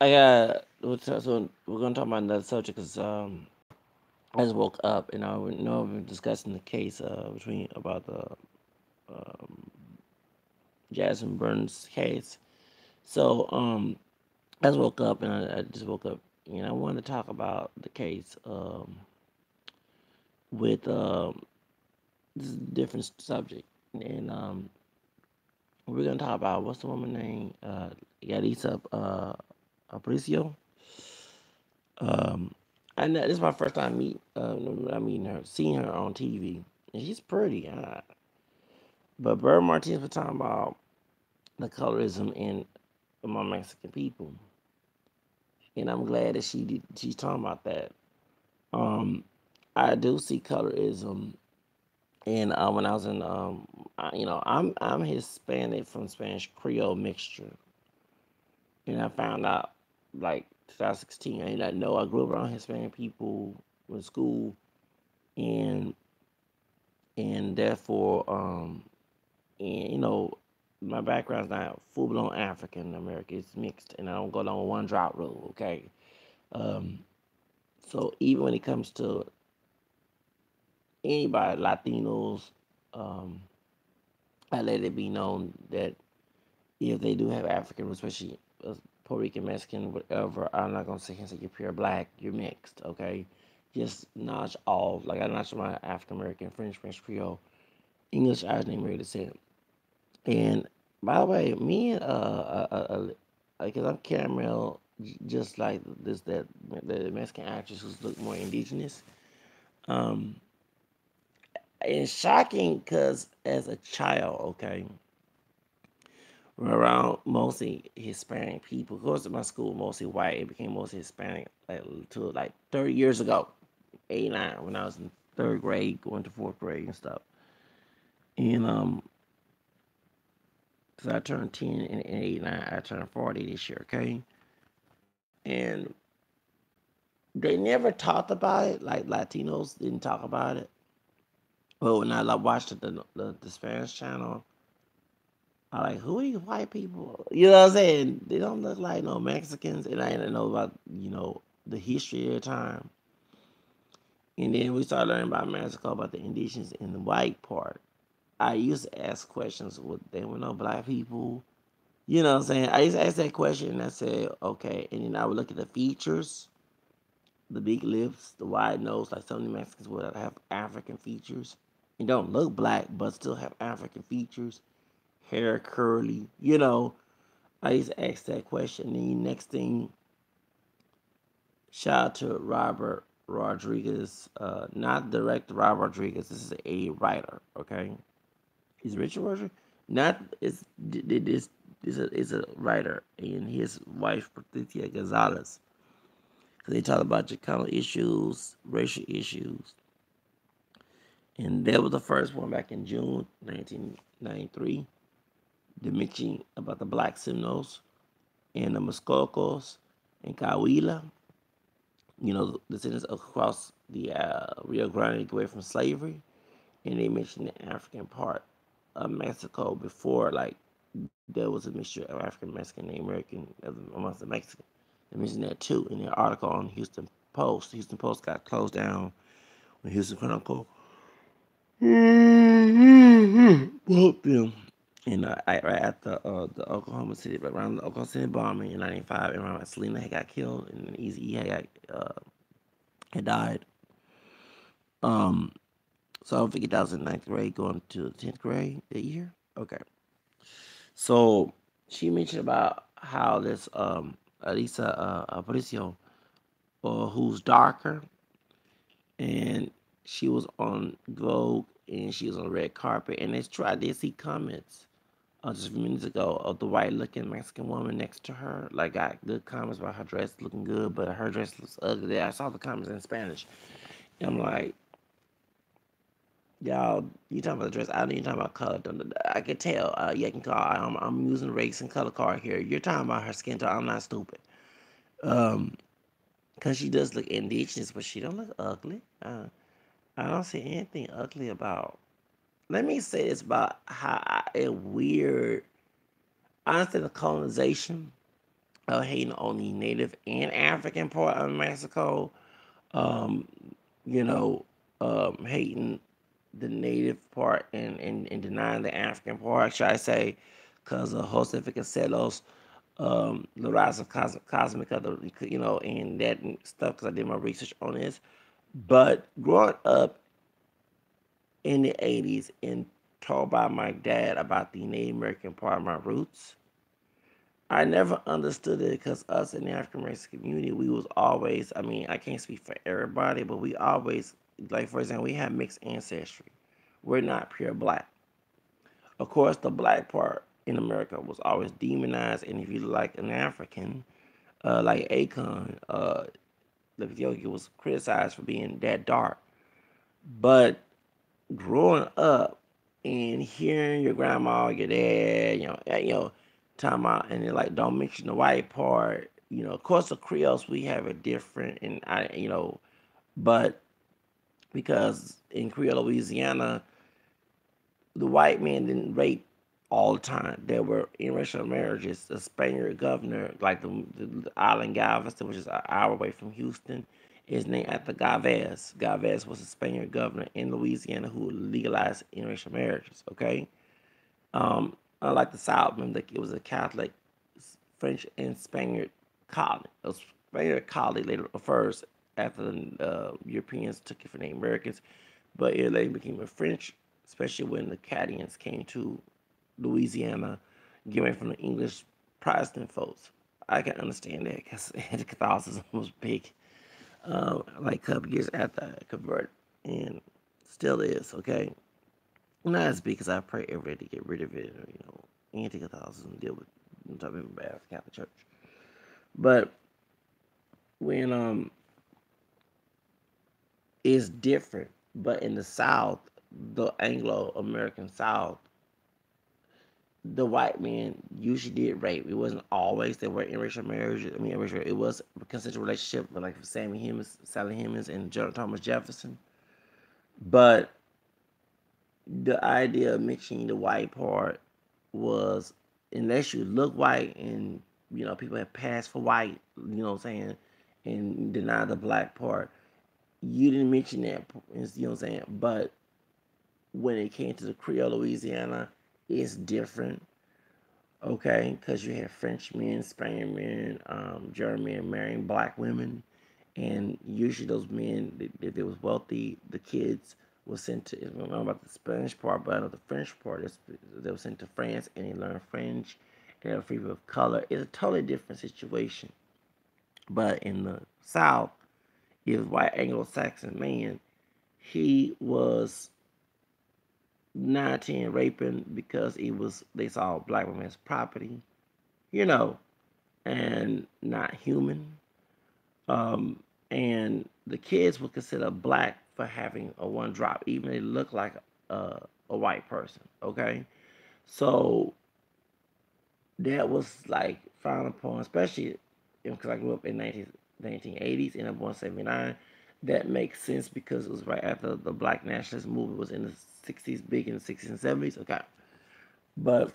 so we're gonna talk about another subject because I just woke up and I know we've been discussing the case between about the um, Jasmine Burns case. So I just woke up and I just woke up and I wanted to talk about the case with this is a different subject and we're gonna talk about what's the woman name Yalitza aparicio. Um, and this is my first time meeting her, seeing her on TV, and she's pretty. But Bird Martinez was talking about the colorism in among Mexican people, and I'm glad that she's talking about that. Um, I do see colorism, and when I was in, I'm Hispanic from Spanish Creole mixture, and I found out like 2016. I did not know I grew up around Hispanic people in school, and therefore, and my background's not full blown African American. It's mixed, and I don't go down one drop rule. Okay, um, so even when it comes to anybody, Latinos, um, I let it be known that if they do have African, especially Puerto Rican, Mexican, whatever, I'm not gonna sit here and say you're pure black. You're mixed. Okay, just notch off. Like I notch my African American, French Creole, English, Irish, name ready to say it. And by the way, me and because I'm caramel, just like this that the Mexican actress who's look more indigenous. Um, it's shocking because as a child, okay, we're around mostly Hispanic people. Of course, my school mostly white. It became mostly Hispanic like to like 30 years ago, 89 when I was in third grade, going to fourth grade and stuff. And because I turned 10 in 89, I turned 40 this year. Okay, and they never talked about it. Like Latinos didn't talk about it. But when I like, watched the Spanish channel, I like who are these white people? You know what I'm saying? They don't look like no Mexicans, and I didn't know about the history of the time. And then we started learning about Mexico, about the indigenous and the white part. I used to ask questions with there were no black people. You know what I'm saying? I used to ask that question and I said, okay. And then I would look at the features, the big lips, the wide nose, like some of the Mexicans would have African features. And don't look black, but still have African features. Hair curly, I used to ask that question. And then next thing, shout out to Robert Rodriguez, not director Robert Rodriguez. This is a writer, okay? He's Richard Rodriguez. Not it's this is a writer and his wife Patricia Gonzalez. Cause they talk about Chicano issues, racial issues, and that was the first one back in June 1993. They mentioned about the Black Seminoles and the Muskokos and Coahuila. The descendants across the Rio Grande away from slavery, and they mentioned the African part of Mexico before, like there was a mixture of African, Mexican, and American amongst the Mexicans. They mentioned that too in their article on Houston Post. The Houston Post got closed down when Houston Chronicle whooped them. And right after the Oklahoma City, around the Oklahoma City bombing in '95, and around Selena had got killed, and Easy had died. Um, so I think that was in ninth grade, going to the 10th grade that year. Okay, so she mentioned about how this Elisa Aparicio, who's darker, and she was on Vogue and she was on the red carpet, and it's true. I did see comments just a few minutes ago of the white looking Mexican woman next to her. Like, got good comments about her dress looking good, but her dress looks ugly. I saw the comments in Spanish. And I'm like, y'all, you talking about the dress? I know you talking about color. I can tell. Yeah, I can call. I'm using race and color card here. You're talking about her skin tone. I'm not stupid. Um, Cause she does look indigenous, but she don't look ugly. I don't see anything ugly about. Let me say this about how weird. I understand the colonization hating on the native and African part of Mexico. Um, you know, hating the native part and denying the African part, should I say, because of Joseph Caselos, the rise of cosmic, other, and that stuff, because I did my research on this. But growing up in the 80s and told by my dad about the Native American part of my roots, I never understood it because us in the African American community, we was always, I mean, I can't speak for everybody, but we always, like, for example, we have mixed ancestry. We're not pure black. Of course, the black part in America was always demonized, and if you look like an African, like Akon, like Yogi was criticized for being that dark. But growing up and hearing your grandma, your dad, talking about, and they're like, don't mention the white part. Of course, the Creoles we have it different, and but because in Creole Louisiana, the white men didn't rape all the time. There were interracial marriages. The Spaniard governor, like the island Galveston, which is an hour away from Houston, is named after Galvez. Galvez was a Spaniard governor in Louisiana who legalized interracial marriages. Okay, unlike the South, it was a Catholic, French, and Spaniard colony. A Spaniard colony later first after the Europeans took it from the Americans, but it later became a French, especially when the Acadians came to Louisiana, getting from the English Protestant folks. I can understand that because Catholicism was big, like a couple years after I converted, and still is, okay? Not as big as I pray every day to get rid of it, or, anti-Catholicism, deal with talking about bad the Catholic Church. But when it's different, but in the South, the Anglo-American South, the white men usually did rape. It wasn't always they were interracial marriage. I mean, it was a consensual relationship, but like Sally Hemings, and Thomas Jefferson. But the idea of mixing the white part was, unless you look white and people have passed for white, what I'm saying, and deny the black part, you didn't mention that, what I'm saying. But when it came to the Creole Louisiana, it's different. Okay, because you have French men, Spanish men, German men marrying black women, and usually those men, if they was wealthy, the kids were sent to. I don't know about the Spanish part, but I know the French part. They were sent to France, and they learned French, and they were people of color. It's a totally different situation. But in the South, he was white Anglo-Saxon man. He was 19 raping because they saw black women as property, you know, and not human. Um, and the kids were considered black for having a one drop, even if they look like a white person. Okay, so that was like frowned upon, especially because I grew up in 1980s and I'm born 79. That makes sense because it was right after the black nationalist movement was in the 60s, big in the 60s and 70s. Okay, but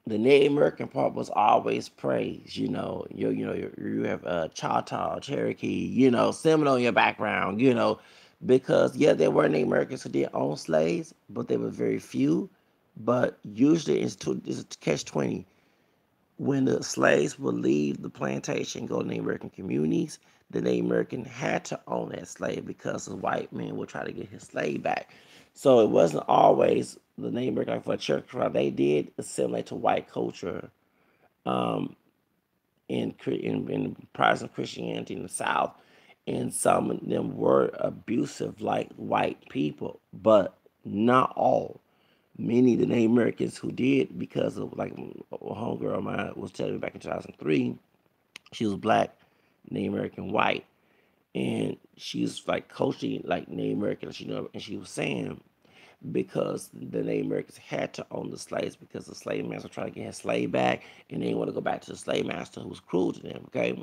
the Native American part was always praised. You have Choctaw, Cherokee, Seminole in your background. Because there were Native Americans who did own slaves, but they were very few. But usually it's a catch-20. When the slaves would leave the plantation and go to Native American communities, the Native American had to own that slave because the white man would try to get his slave back. So it wasn't always the Native American, like for a church trial. They did assimilate to white culture um, in Protestant Christianity in the South, and some of them were abusive like white people, but not all. Many of the Native Americans who did, because of, like, a homegirl of mine was telling me back in 2003, she was black, Native American, white, and she was like coaching like Native Americans, and she was saying because the Native Americans had to own the slaves because the slave master tried to get his slave back, and they didn't want to go back to the slave master who was cruel to them. Okay,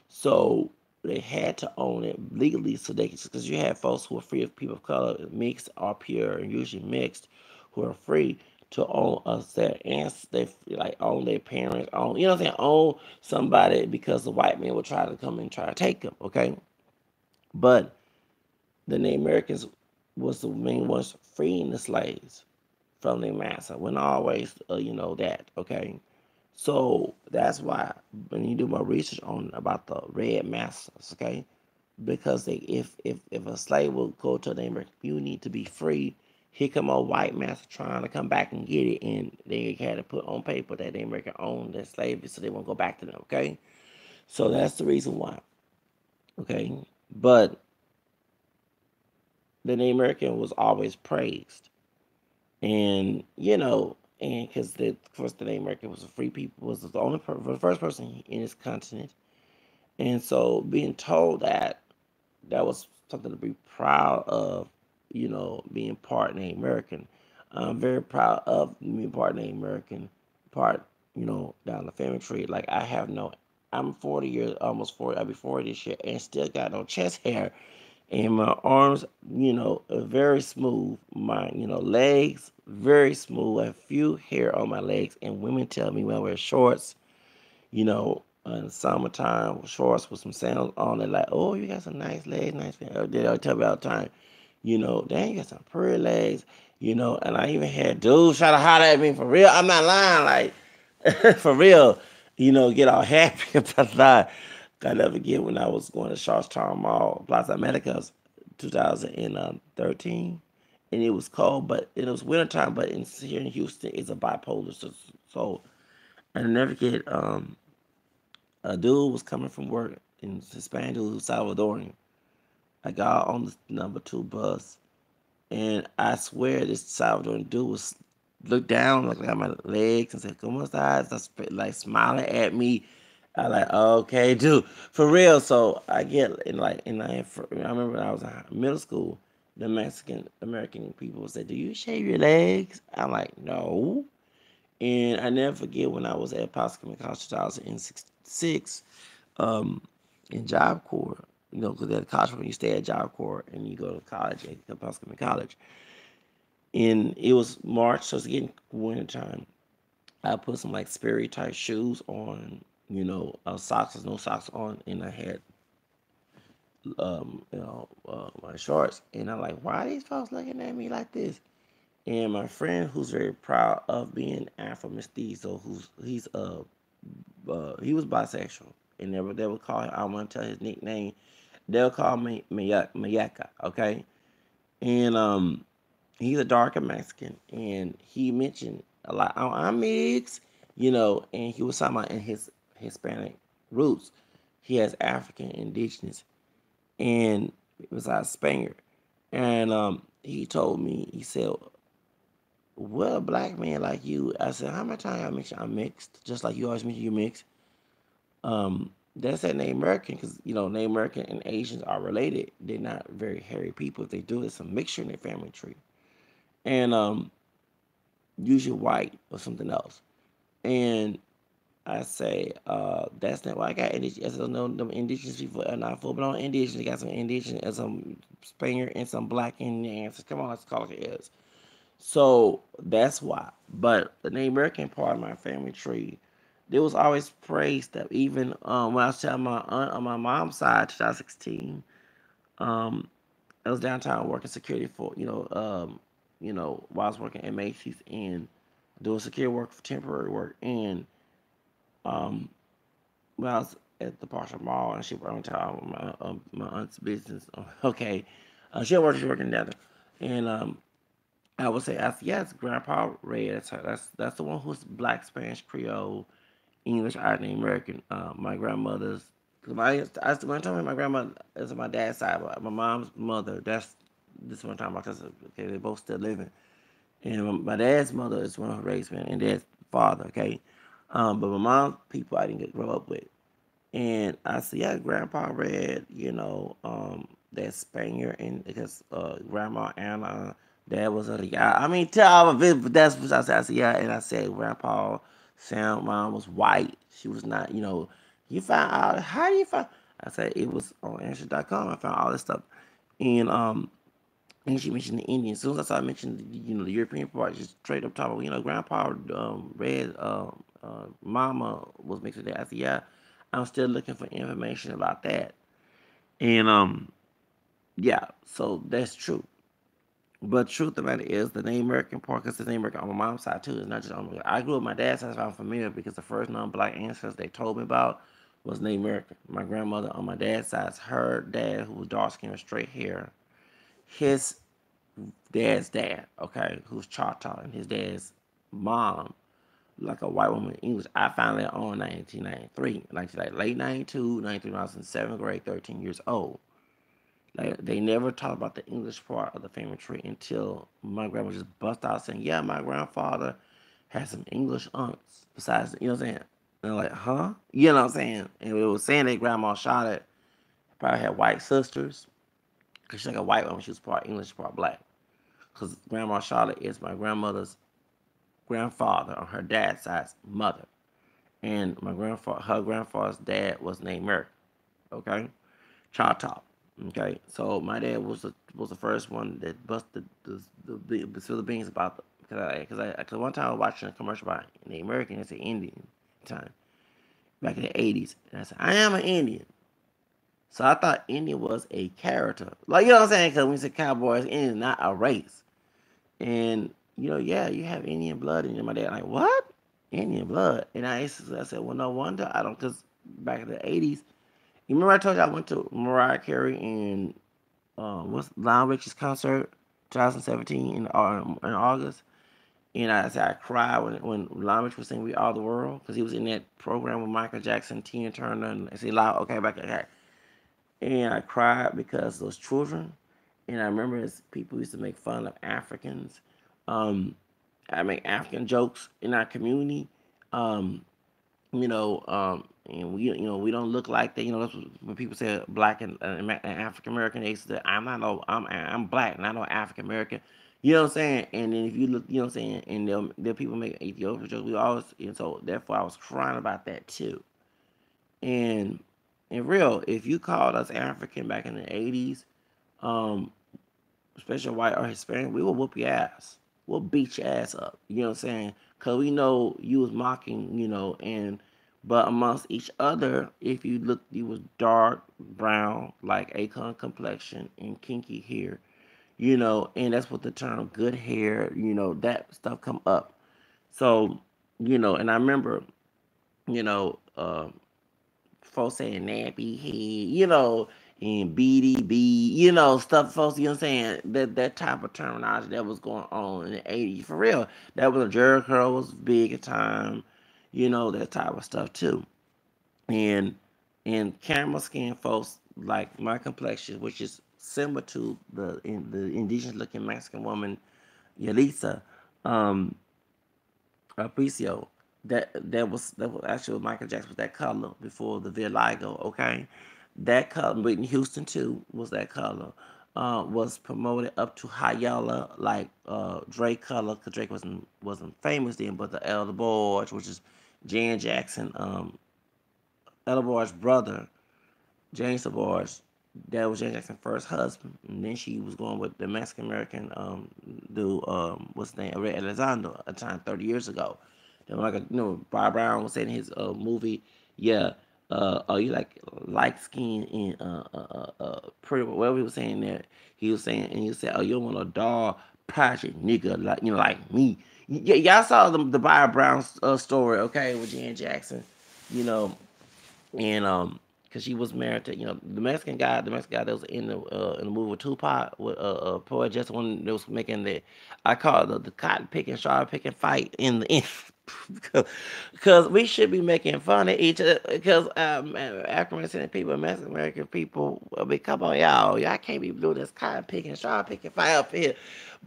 so they had to own it legally, so they, because you had folks who were free of people of color, mixed or pure, and usually mixed, who are free to own us, their aunts, they like own their parents, own, you know what I'm saying, own somebody because the white man would try to come and try to take them, okay? But the Native Americans was the main ones freeing the slaves from their master. Wasn't always, that, okay? So that's why when you do my research on about the red masters, okay? Because if a slave will go to the American, you need to be free. Here come a white master trying to come back and get it, and they had to put on paper that the American owned that slavery, so they won't go back to them. Okay, so that's the reason why. Okay, but the Native American was always praised, and and because the first the Native American was a free people, was the the first person in this continent, and so being told that was something to be proud of, being part Native American. I'm very proud of being part Native American, part, down the family tree. Like I have no, I'm 40 years, almost 40, I'll be 40 this year, and still got no chest hair. And my arms, are very smooth. My, legs, very smooth. A few hair on my legs. And women tell me when I wear shorts, in summertime, shorts with some sandals on. They're like, "Oh, you got some nice legs, nice feet." They always tell me all the time, "Dang, you got some pretty legs." And I even had dudes try to holler at me for real. I'm not lying, like for real. Get all happy about that. I never forget when I was going to Charlestown Mall, Plaza Americas, 2013, and it was cold, but it was wintertime. But here in Houston, it's a bipolar, so I never forget. A dude was coming from work, and Hispanic dude was Salvadorian. I got on the number 2 bus, and I swear this Salvadorian dude was looked down, like at my legs, and said, "Come on, size," like smiling at me. I like, okay, dude, for real. So I get I remember when I was in middle school, the Mexican American people said, "Do you shave your legs?" I'm like, "No." And I never forget when I was at Pasco College 2006, um, in Job Corps, because at college when you stay at Job Corps and you go to college at Pasco College. And it was March, so it's getting winter time. I put some like Sperry type shoes on, socks, no socks on, and I had my shorts, and I'm like, why are these folks looking at me like this? And my friend, who's very proud of being Afro mestizo, he was bisexual, and they would call him. I don't want to tell his nickname. They'll call me Mayaka, okay? And he's a darker Mexican, and he mentioned a lot. Oh, I'm mixed, and he was talking about in his Hispanic roots. He has African, indigenous, and it was a Spaniard. And he told me, he said, "What a black man like you?" I said, "How many times I mention I'm mixed, just like you always mention you're mixed." That's that Native American, because Native American and Asians are related. They're not very hairy people. If they do, it's a mixture in their family tree, and usually white or something else. And I say, that's not why I got indigenous. I said, no, them indigenous people are not full, but on indigenous, they got some indigenous and some Spaniard and some black Indians. Come on, let's call it is. So that's why. But the Native American part of my family tree, there was always praised that even when I was telling my aunt on my mom's side, 2016, um, I was downtown working security for, while I was working at Macy's and doing security work for temporary work. And um, when I was at the Partial Mall and she brought me to my aunt's business, okay, she's working together. And I would say, yes, Grandpa Red. That's her. That's the one who's Black, Spanish, Creole, English, Irish, and American. My grandmother's. When I told me my grandmother is on my dad's side, but my mom's mother. That's this one time because okay, they both still living. And my dad's mother is one who raised me, and dad's father. Okay, but my mom's people I didn't grow up with. And I said, yeah, Grandpa Red, that Spaniard, and because Grandma Anna, dad was a guy. I mean, tell all of it, but that's what I said. I said, yeah, and I said, Grandpa Sam, mom was white. She was not, you found out, how do you find? I said, it was on Answer.com. I found all this stuff. And And she mentioned the Indian. As soon as I started mentioning, the European part, just straight up talking, Grandpa read, Mama was mixed with that. I said, yeah, I'm still looking for information about that. And yeah, so that's true. But truth of the matter is, the Native American part, because the Native American on my mom's side too, is not just on my. I grew up on my dad's side, so I'm familiar because the first non-black ancestors they told me about was Native American. My grandmother on my dad's side, her dad, who was dark skinned with straight hair, his dad's dad, okay, who's Choctaw, and his dad's mom, like a white woman in English. I found that on 1993, like late 92, 93, when I was in seventh grade, 13 years old. Like they never talked about the English part of the family tree until my grandma just bust out saying, "Yeah, my grandfather had some English aunts besides, you know what I'm saying?" And I'm like, "Huh?" You know what I'm saying? And it was saying that grandma shot it. Probably had white sisters because she's like a white woman. She was part English, part black. Because Grandma Charlotte is my grandmother's grandfather on her dad's side mother, and her grandfather's dad was named Merrick. Okay, Choctaw. Okay, so my dad was the first one that busted the Philippines about because one time I was watching a commercial about the American, it's an Indian time back in the 80s, and I said I am an Indian. So I thought Indian was a character, like, you know what I'm saying? Because when you say cowboys, Indian is not a race. And yeah, you have Indian blood in you. My dad like, what? Indian blood? And I said, well, no wonder I don't, because back in the 80s, you remember I told you I went to Mariah Carey and what's Lionel Richie's concert, 2017 in August, and I said I cried when Lionel Richie was singing "We Are the World" because he was in that program with Michael Jackson, Tina Turner, and I said, "Loud, okay, back, okay." And I cried because those children, and I remember as people used to make fun of Africans. Um, I make African jokes in our community. Um, and we don't look like that. That's when people say black and African American. They say I'm not no, I'm black, not no African American. You know what I'm saying? And then if you look, you know what I'm saying, and there people make Ethiopian jokes. We always, and so therefore I was crying about that too. And in real, if you called us African back in the 80s, um, especially white or Hispanic, we will whoop your ass. We'll beat your ass up. You know what I'm saying? Because we know you was mocking, and but amongst each other, if you look, you was dark brown, like Akon complexion and kinky hair, and that's what the term good hair, that stuff come up. So, and I remember, you know, uh, folks saying nappy head, and BDB, stuff, folks, you know what I'm saying? That type of terminology that was going on in the 80s. For real. That was a Jerry curl was big at time, that type of stuff too. And camel skin folks like my complexion, which is similar to the indigenous looking Mexican woman, yalitza, um, aparicio. That was actually Michael Jackson was that color before the vitiligo. Okay, that color. Whitney Houston too was that color. Was promoted up to high yellow like Drake color because Drake wasn't famous then, but the Elder Boys, which is Jan Jackson, Elder Boys' brother, James DeBarge, that was Janet Jackson's first husband, and then she was going with the Mexican American dude, what's his name, Ray Elizondo, a time 30 years ago. Then like Bob Brown was saying in his movie, yeah, oh you like light skin and pretty whatever he was saying there, he was saying, and he said, oh you want a dog project nigga like like me. Y'all saw the Bob Brown story, okay, with Jan Jackson, you know, and because she was married to the Mexican guy that was in the movie with Tupac with Poet just one that was making the I call it the cotton picking strawberry picking fight in the because we should be making fun of each other because African American people Mexican American people come on y'all can't be doing this cotton picking strawberry picking fight up here.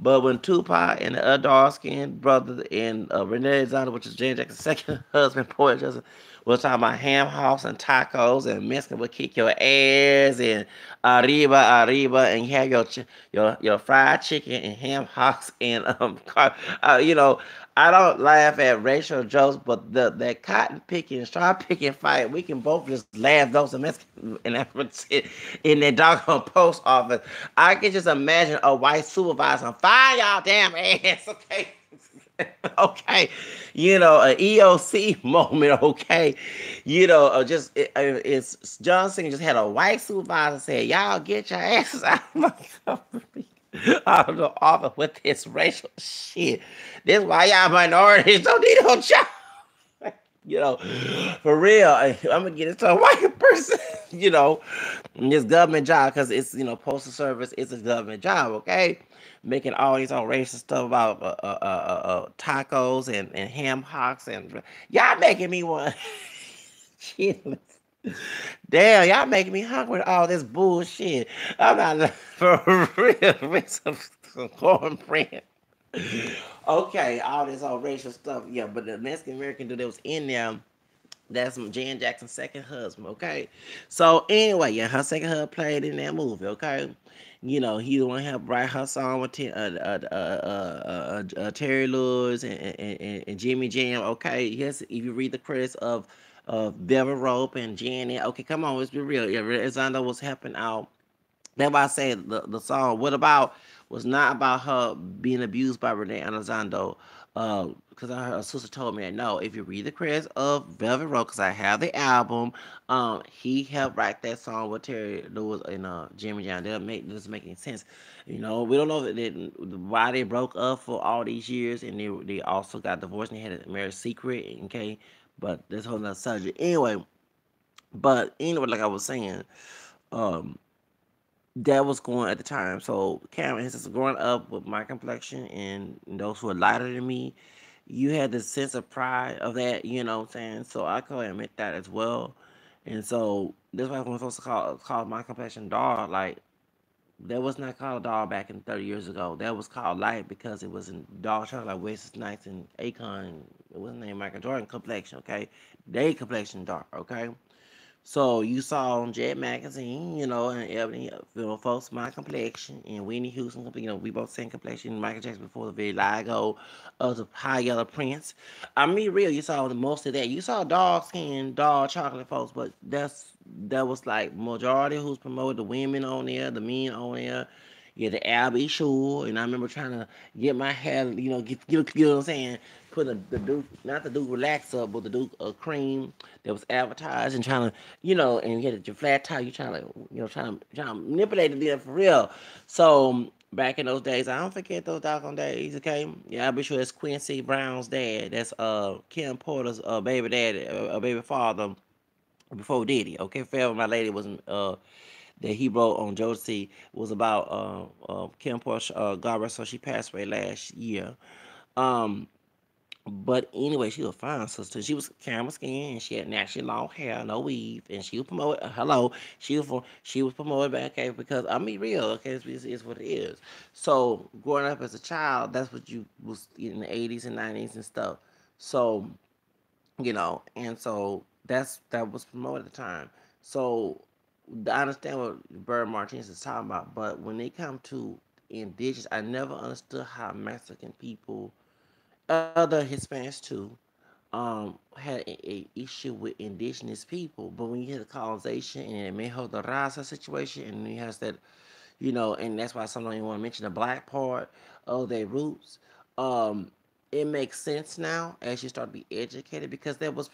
But when Tupac and the other dark skinned brother and Renee Alexander, which is Janet Jackson's second husband, Poet Justice, We're talking about ham hocks and tacos, and Mexican will kick your ass, and arriba, and you have your fried chicken and ham hocks and you know. I don't laugh at racial jokes, but that cotton picking, straw picking fight, we can both just laugh those in Mexican in that doggone post office. I can just imagine a white supervisor, fire y'all damn ass, okay? Okay, an EOC moment, okay, just it's John Cena just had a white supervisor say, "Y'all get your asses out of my company." Out of the office with this racial shit. This why y'all minorities don't need no job. you know, for real. I'm gonna get into a white person, in this government job because it's postal service. It's a government job, okay? Making all these outrageous stuff about tacos and ham hocks and y'all making me want. Damn, y'all making me hungry with all this bullshit. I'm not for real with some cornbread. Okay, all this all racial stuff. Yeah, but the Mexican American dude that was in there, that's Jan Jackson's second husband, okay? So anyway, yeah, her second husband played in that movie, okay? He the one helped write her song with Terry Lewis and Jimmy Jam, okay? Yes, if you read the credits of Velvet Rope and Janet, okay, come on, let's be real. Yeah, Elizondo was helping out. That's why I said the song "What About" was not about her being abused by Renee Elizondo. Because her sister told me that no, if you read the credits of Velvet Rope, because I have the album, he helped write that song with Terry Lewis and Jimmy Jam. That doesn't make any sense. We don't know why they broke up for all these years, and they also got divorced and they had a marriage secret. Okay, but that's a whole nother subject. Anyway, like I was saying, um, that was going at the time. So Cameron, his sister, growing up with my complexion and those who are lighter than me, you had this sense of pride of that, you know what I'm saying? So I could admit that as well. And so that's why when folks call my complexion dark, like that was not called a dog back in 30 years ago. That was called light because it was in dog chocolate like Wesley Snipes and Akon. It wasn't named Michael Jordan complexion, okay? They complexion dark, okay? So you saw on Jet Magazine, and Ebony, folks, my complexion, and Whitney Houston, we both same complexion. Michael Jackson before the vitiligo of the high yellow prince. I mean, real, you saw the most of that. You saw dark skin, dark chocolate folks, but that was like majority who's promoted the women on there, the men on there. Yeah, the Albie Shore, and I remember trying to get my hair, you know what I'm saying, put the Duke, not the Duke Relax up, but the Duke Cream that was advertised, and trying to, and you had your flat tie, you trying to, trying to manipulate it there for real. So back in those days, I don't forget those doggone days, okay? Yeah, I'll be sure that's Quincy Brown's dad. That's Kim Porter's baby daddy, baby father before Diddy. Okay, Forever My Lady was that he wrote on Josie was about Kim Porter. God rest her, she passed away last year. Um, but anyway, she was fine sister. She was camera skin and she had naturally long hair, no weave, and she was promoted. Hello, she was promoted back okay because I mean real okay, it's what it is. So growing up as a child, that's what you was in the 80s and 90s and stuff. So and so that was promoted at the time. So I understand what Bird Martinez is talking about, but when they come to indigenous, I never understood how Mexican people, other Hispanics too, had a issue with indigenous people. But when you hear the colonization and it Mejo de Raza situation, and he has that, and that's why some don't even want to mention the black part of their roots. Um, it makes sense now as you start to be educated because there was,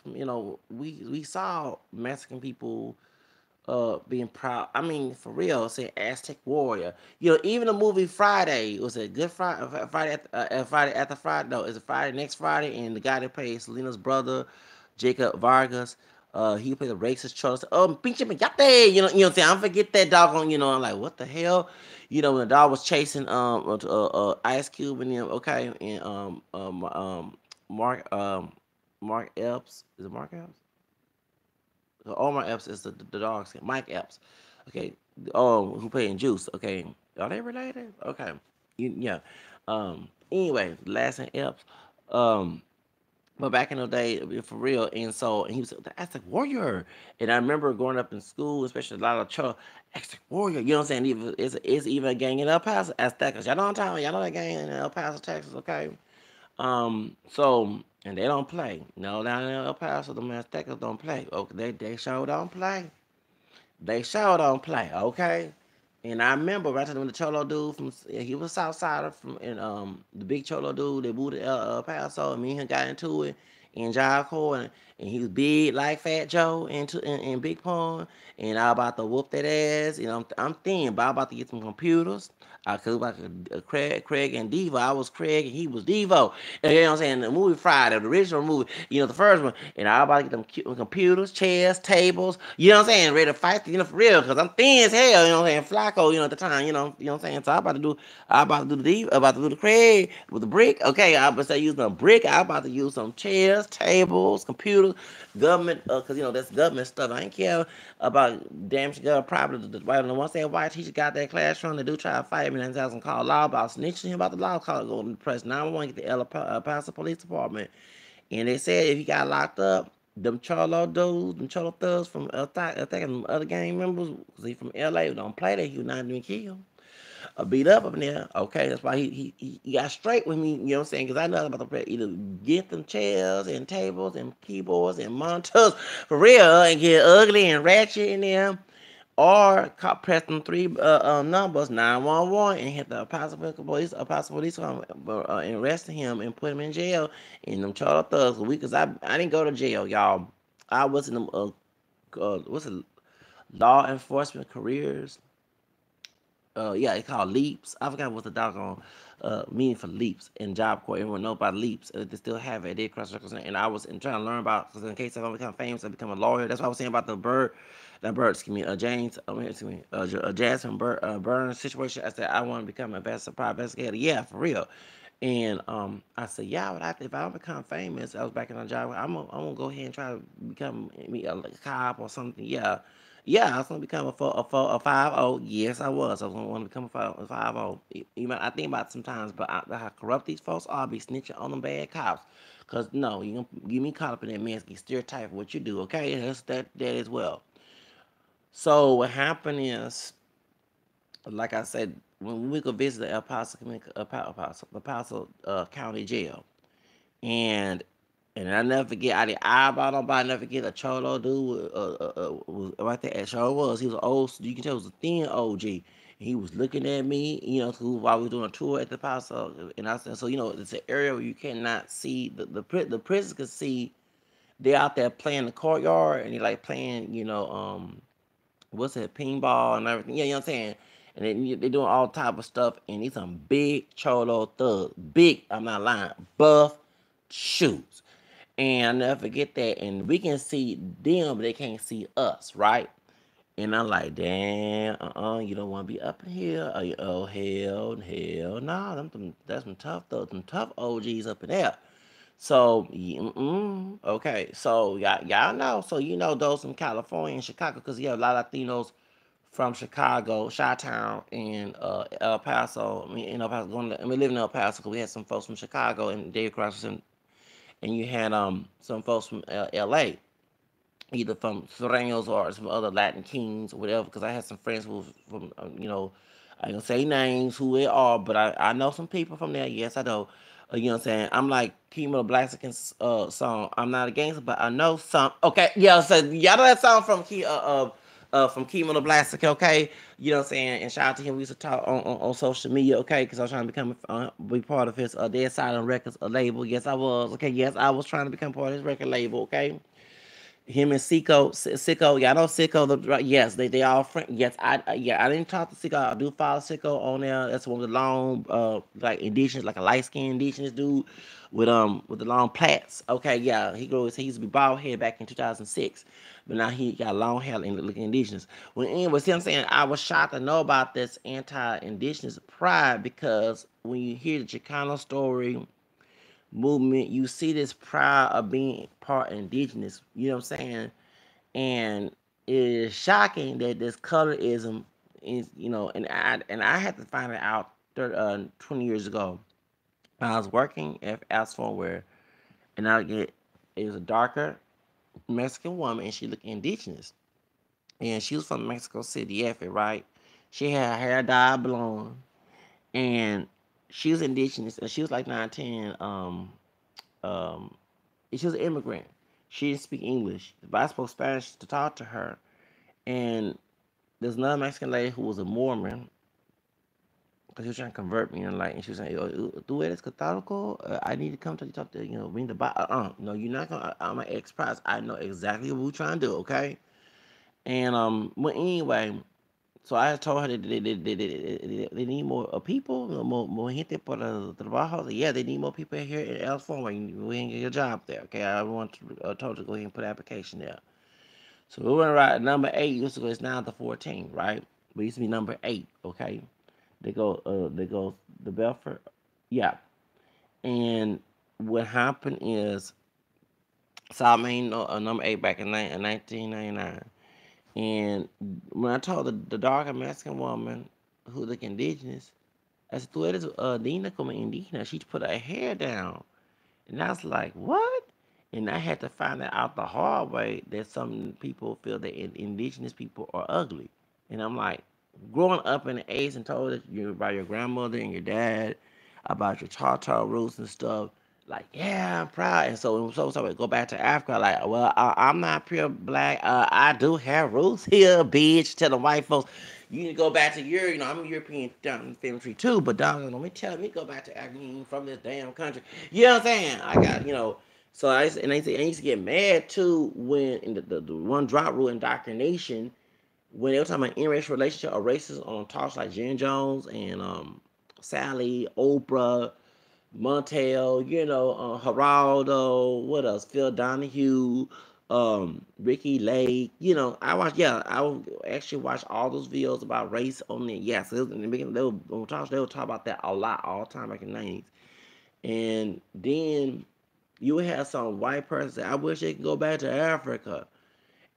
we saw Mexican people being proud. I mean, for real, say Aztec warrior. Even the movie Friday was it Good Friday? Friday after Friday? No, it's a Friday next Friday, and the guy that plays Selena's brother, Jacob Vargas. He played the racist Charles. Pinche Mayate. What I'm saying. I don't forget that doggone. I'm like, what the hell? When the dog was chasing Ice Cube and them. Okay, and Mark Mark Epps. Is it Mark Epps? Omar Epps is the dog skin. Mike Epps. Okay. Who played in Juice. Okay. Are they related? Okay. Yeah. Anyway, last name Epps. Um, But back in the day, for real, and he was the Aztec warrior. And I remember growing up in school, especially a lot of children, Aztec warrior. You know what I'm saying? It's even a gang in El Paso, Aztecas. Y'all know what I'm talking about? Y'all know that gang in El Paso, Texas, okay? And they don't play. No, down in El Paso, the Aztecas don't play. Okay, they sure don't play. They sure don't play, okay? And I remember right when the Cholo dude from he was Southsider from and the big Cholo dude that moved to El Paso and me and him got into it in Jericho and he was big like Fat Joe in Big Pond and I about to whoop that ass. You know I'm thin, but I about to get some computers. I could like Craig and Devo. I was Craig and he was Devo. And you know what I'm saying? The movie Friday, the original movie, the first one. And I about to get them computers, chairs, tables. You know what I'm saying? Ready to fight, for real, because I'm thin as hell. You know what I'm saying? Flacco, at the time. You know what I'm saying? So I about to do the Craig with the brick. Okay, I about to use a brick. I about to use some chairs, tables, computers, government, because that's government stuff. I ain't care about damage girl property. Once that white teacher got that classroom, the dude try to fight me, and I was call law about snitching him about the law, call go to the press 911, get the El Paso Police Department, and they said if he got locked up, them Cholo dudes, them Cholo thugs from attacking other gang members, because he from LA, don't play that, he was not even killed. Beat up in there. Okay, that's why he got straight with me. You know what I'm saying? Because I know about to either get them chairs and tables and keyboards and monitors for real and get ugly and ratchet in there, or press them three numbers 911 and hit the Apostle police and arrest him and put him in jail. And them charter thugs. Because I didn't go to jail, y'all. I was in them what's it, law enforcement careers, yeah, it's called Leaps. I forgot what the doggone meaning for Leaps in Job Corps. Everyone know about Leaps. They still have it. They cross reference, and I was trying to learn about because in case I become famous, I become a lawyer. That's what I was saying about the bird. That bird, excuse me, James, excuse me, Jasmine Burns situation. I said I want to become a private investigator. Yeah, for real. And I said, yeah, if I don't become famous, I was back in a job. I'm gonna go ahead and try to become me like a cop or something. Yeah, yeah, I was gonna become a 5-0. Yes, I was. I was gonna want to become a 5-0. I think about it sometimes, but how corrupt these folks are, be snitching on them bad cops. Cause no, you gonna get me caught up in that mess, get stereotype of what you do. Okay, that's that as well. So what happened is, like I said, when we could visit the El Paso County Jail, and I never forget, I did eyeball nobody, never forget a Cholo dude was right there at show was. He was old, you can tell he was a thin OG. He was looking at me, while we were doing a tour at the Paso, and I said, so it's an area where you cannot see the prisoners could see. They're out there playing the courtyard, and they like playing, what's it, pinball and everything. Yeah, you know what I'm saying? And they doing all type of stuff, and these some big cholo thugs. Big, I'm not lying, buff shoes. And I never forget that. And we can see them, but they can't see us, right? And I'm like, damn, you don't want to be up in here. Oh, hell, nah, that's some tough thugs, some tough OGs up in there. So, okay. So, y'all know. So, those from California and Chicago, because you have a lot of Latinos from Chicago, Chi-Town, and El Paso. I mean, in El Paso, we live in El Paso because we had some folks from Chicago and Dave Cross, and you had some folks from L.A., either from Sureños or some other Latin kings or whatever. Because I had some friends who was from, I ain't gonna say names, who they are, but I know some people from there. Yes, I know. You know what I'm saying? I'm like Chemo Blackskin's song. I'm not a gangster, but I know some. Okay, yeah. So y'all know that song from Chemo the Blastic. Okay, you know what I'm saying? And shout out to him. We used to talk on social media. Okay, because I was trying to become be part of his Dead Silent Records label. Yes, I was. Okay, yes, I was trying to become part of his record label. Okay, him and Sicko, y'all know Sicko. Yes, they all friends. Yes, I didn't talk to Sicko. I do follow Sicko on there. That's one of the long, like indigenous, like a light skinned indigenous dude with the long plaits. Okay, yeah, he used to be bald head back in 2006, but now he got long hair and looking indigenous. Well, anyway, see what I'm saying? I was shocked to know about this anti-indigenous pride because when you hear the Chicano story movement, you see this pride of being part indigenous. You know what I'm saying? And it is shocking that this colorism is, and I had to find it out 20 years ago. I was working at Asphalt where And I get it was a darker Mexican woman, and she looked indigenous, and she was from Mexico City, F it right. She had her hair dyed blonde, and she was indigenous, and she was like 19. Um, she was an immigrant. She didn't speak English, but I spoke Spanish to talk to her. And there's another Mexican lady who was a Mormon, because she was trying to convert me, and like, and she was saying, "Tú eres católico? I need to come to you, talk to read the Bible. No, you're not gonna. I'm an ex-prize. I know exactly what we're trying to do, okay?" And well, anyway, so I told her that they need more people, more gente para trabajo. Yeah, they need more people here in El Forma. We ain't get a job there, okay? I want to, told her to go ahead and put an application there. So we went right number 8 used to go. It's now the 14, right? We used to be number 8, okay? They go the Belfort, yeah. And what happened is, so I made number 8 back in 1999. And when I told the dark Mexican woman who looked indigenous, I said, "Tú eres Dina como indígena." She put her hair down. And I was like, "What?" And I had to find that out the hard way that some people feel that indigenous people are ugly. And I'm like, growing up in the A's and told you by your grandmother and your dad about your Choctaw roots and stuff, like, yeah, I'm proud. And so we go back to Africa, like, well, I'm not pure black. I do have roots here, bitch. Tell the white folks, you need to go back to I'm a European infantry too, but dog, don't be telling me to go back to Africa. You ain't from this damn country. You know what I'm saying? I got, So I used to get mad too when in the one drop rule indoctrination, when they were talking about interracial relationship or racism on talks like Jen Jones and Sally, Oprah, Montel, Geraldo, what else? Phil Donahue, Ricky Lake. I would actually watch all those videos about race on it. Yes, in the beginning, they would talk about that a lot all the time back in the 90s. And then you would have some white person say, "I wish they could go back to Africa."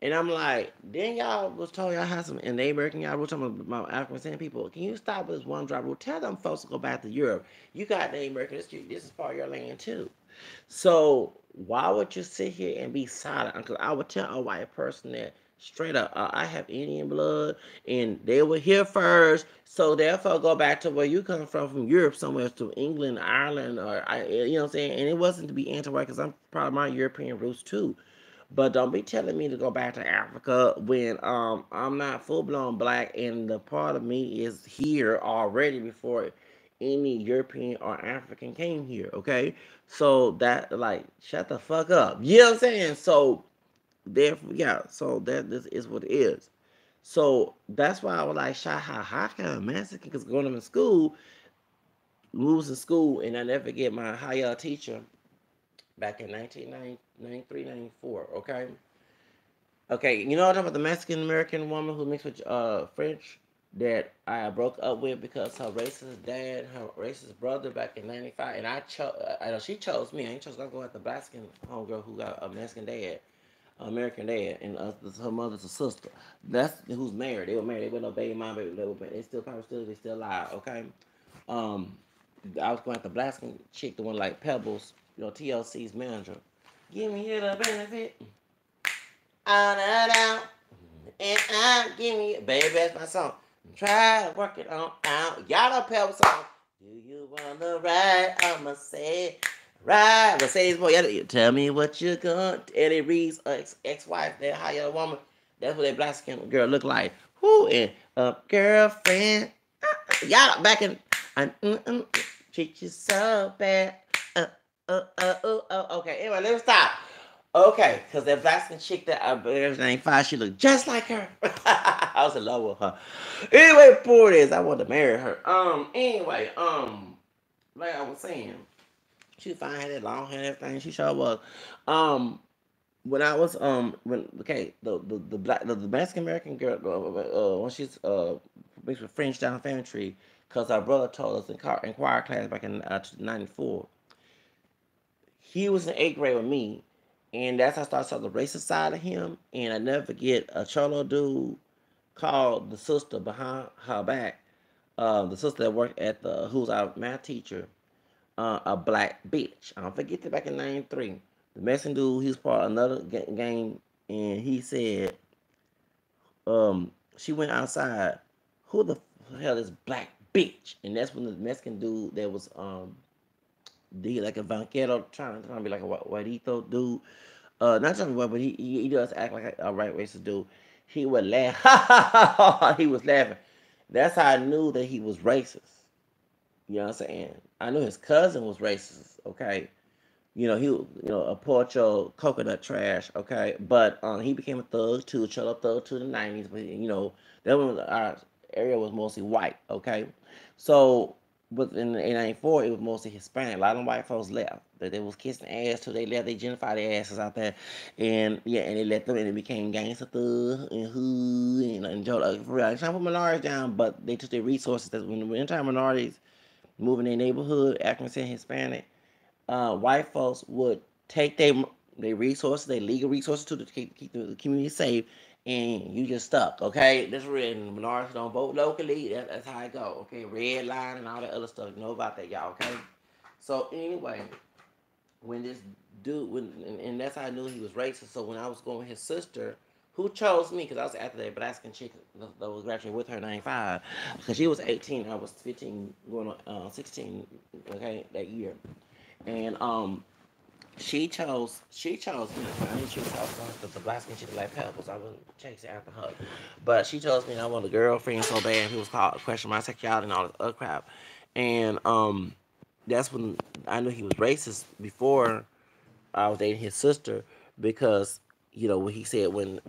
And I'm like, then y'all was told y'all had some, and they American y'all was talking about African people. Can you stop with this one drop rule? Tell them folks to go back to Europe. You got Native American. This is part of your land too. So why would you sit here and be silent? Because I would tell a white person that straight up, I have Indian blood, and they were here first. So therefore, go back to where you come from Europe, somewhere to England, Ireland, or you know what I'm saying. And it wasn't to be anti-white, because I'm proud of my European roots too. But don't be telling me to go back to Africa when I'm not full blown black, and the part of me is here already before any European or African came here. Okay, so that, like, shut the fuck up. You know what I'm saying? So therefore, yeah. So that this is what it is. So that's why I was like, "Shot how can a Mexican?" Because going to school, moves in school, and I never forget my higher teacher back in 1993, 94. Okay. Okay, you know what I'm talking about, the Mexican American woman who mixed with French that I broke up with because her racist dad, her racist brother back in '95, and I know she chose me. I ain't chose to go at the Mexican homegirl who got a Mexican dad, American dad, and her mother's a sister. That's who's married. They were married. They were no baby mom, baby. They still probably they still alive. Okay, um, I was going at the Mexican chick, the one like Pebbles, TLC's manager. Give me the benefit. On and out. And I give me, baby, that's my song. Try to work it on out. Y'all know Pebble song. Do you wanna ride? I'ma say ride. Mercedes boy, y'all tell me what you gonna. Eddie Reed's ex-wife, that high young woman. That's what that black skin girl look like. Who and girlfriend? Y'all back in. Treat you so bad. Okay, anyway, let's stop. Okay, because that Mexican chick that name Five, she looked just like her. I was in love with her. Anyway, poor it is, I wanted to marry her. Anyway, like I was saying, she was fine, had that long hair and everything. She sure was. Um, when I was when okay, the black the Mexican American girl when she's mixed with French down family tree, because our brother told us in choir class back in '94. He was in eighth grade with me, and that's how I started seeing the racist side of him. And I never forget a cholo dude called the sister behind her back, the sister that worked who's our math teacher, a black bitch. I don't forget that back in '93. The Mexican dude, he was part of another gang, and he said, she went outside. Who the hell is black bitch? And that's when the Mexican dude that was did like a banquero trying to be like a whitito dude. Not trying to be white, but he does act like a right racist dude. He would laugh. He was laughing. That's how I knew that he was racist. You know what I'm saying? I knew his cousin was racist. Okay, a Porcho coconut trash, okay? But he became a thug too, a cholo thug to the 90s, but that when our area was mostly white, okay? So, but in 94, it was mostly Hispanic. A lot of them white folks left. They was kissing ass till they left. They gentrified their asses out there. And yeah, and they let them, and it became gangster thug and hood and Joe. For real, I'm trying to put minorities down, but they took their resources. When the entire minorities moving their neighborhood, African Hispanic, white folks would take their resources, their legal resources to keep the community safe, and you just stuck. Okay, that's written. Minorities don't vote locally. That's how it go. Okay, red line and all that other stuff. You know about that, y'all. Okay. So anyway, when this dude, and that's how I knew he was racist. So when I was going with his sister, who chose me, because I was after that Alaskan chick that was graduating with her in 95, because she was 18, I was 15, going on 16, okay, that year. And she chose me. I didn't choose her because the black skin chick like peppers. I wasn't chasing after her, but she chose me. And I wanted a girlfriend so bad. And he was called question my sexuality and all this other crap. And that's when I knew he was racist before I was dating his sister, because what he said when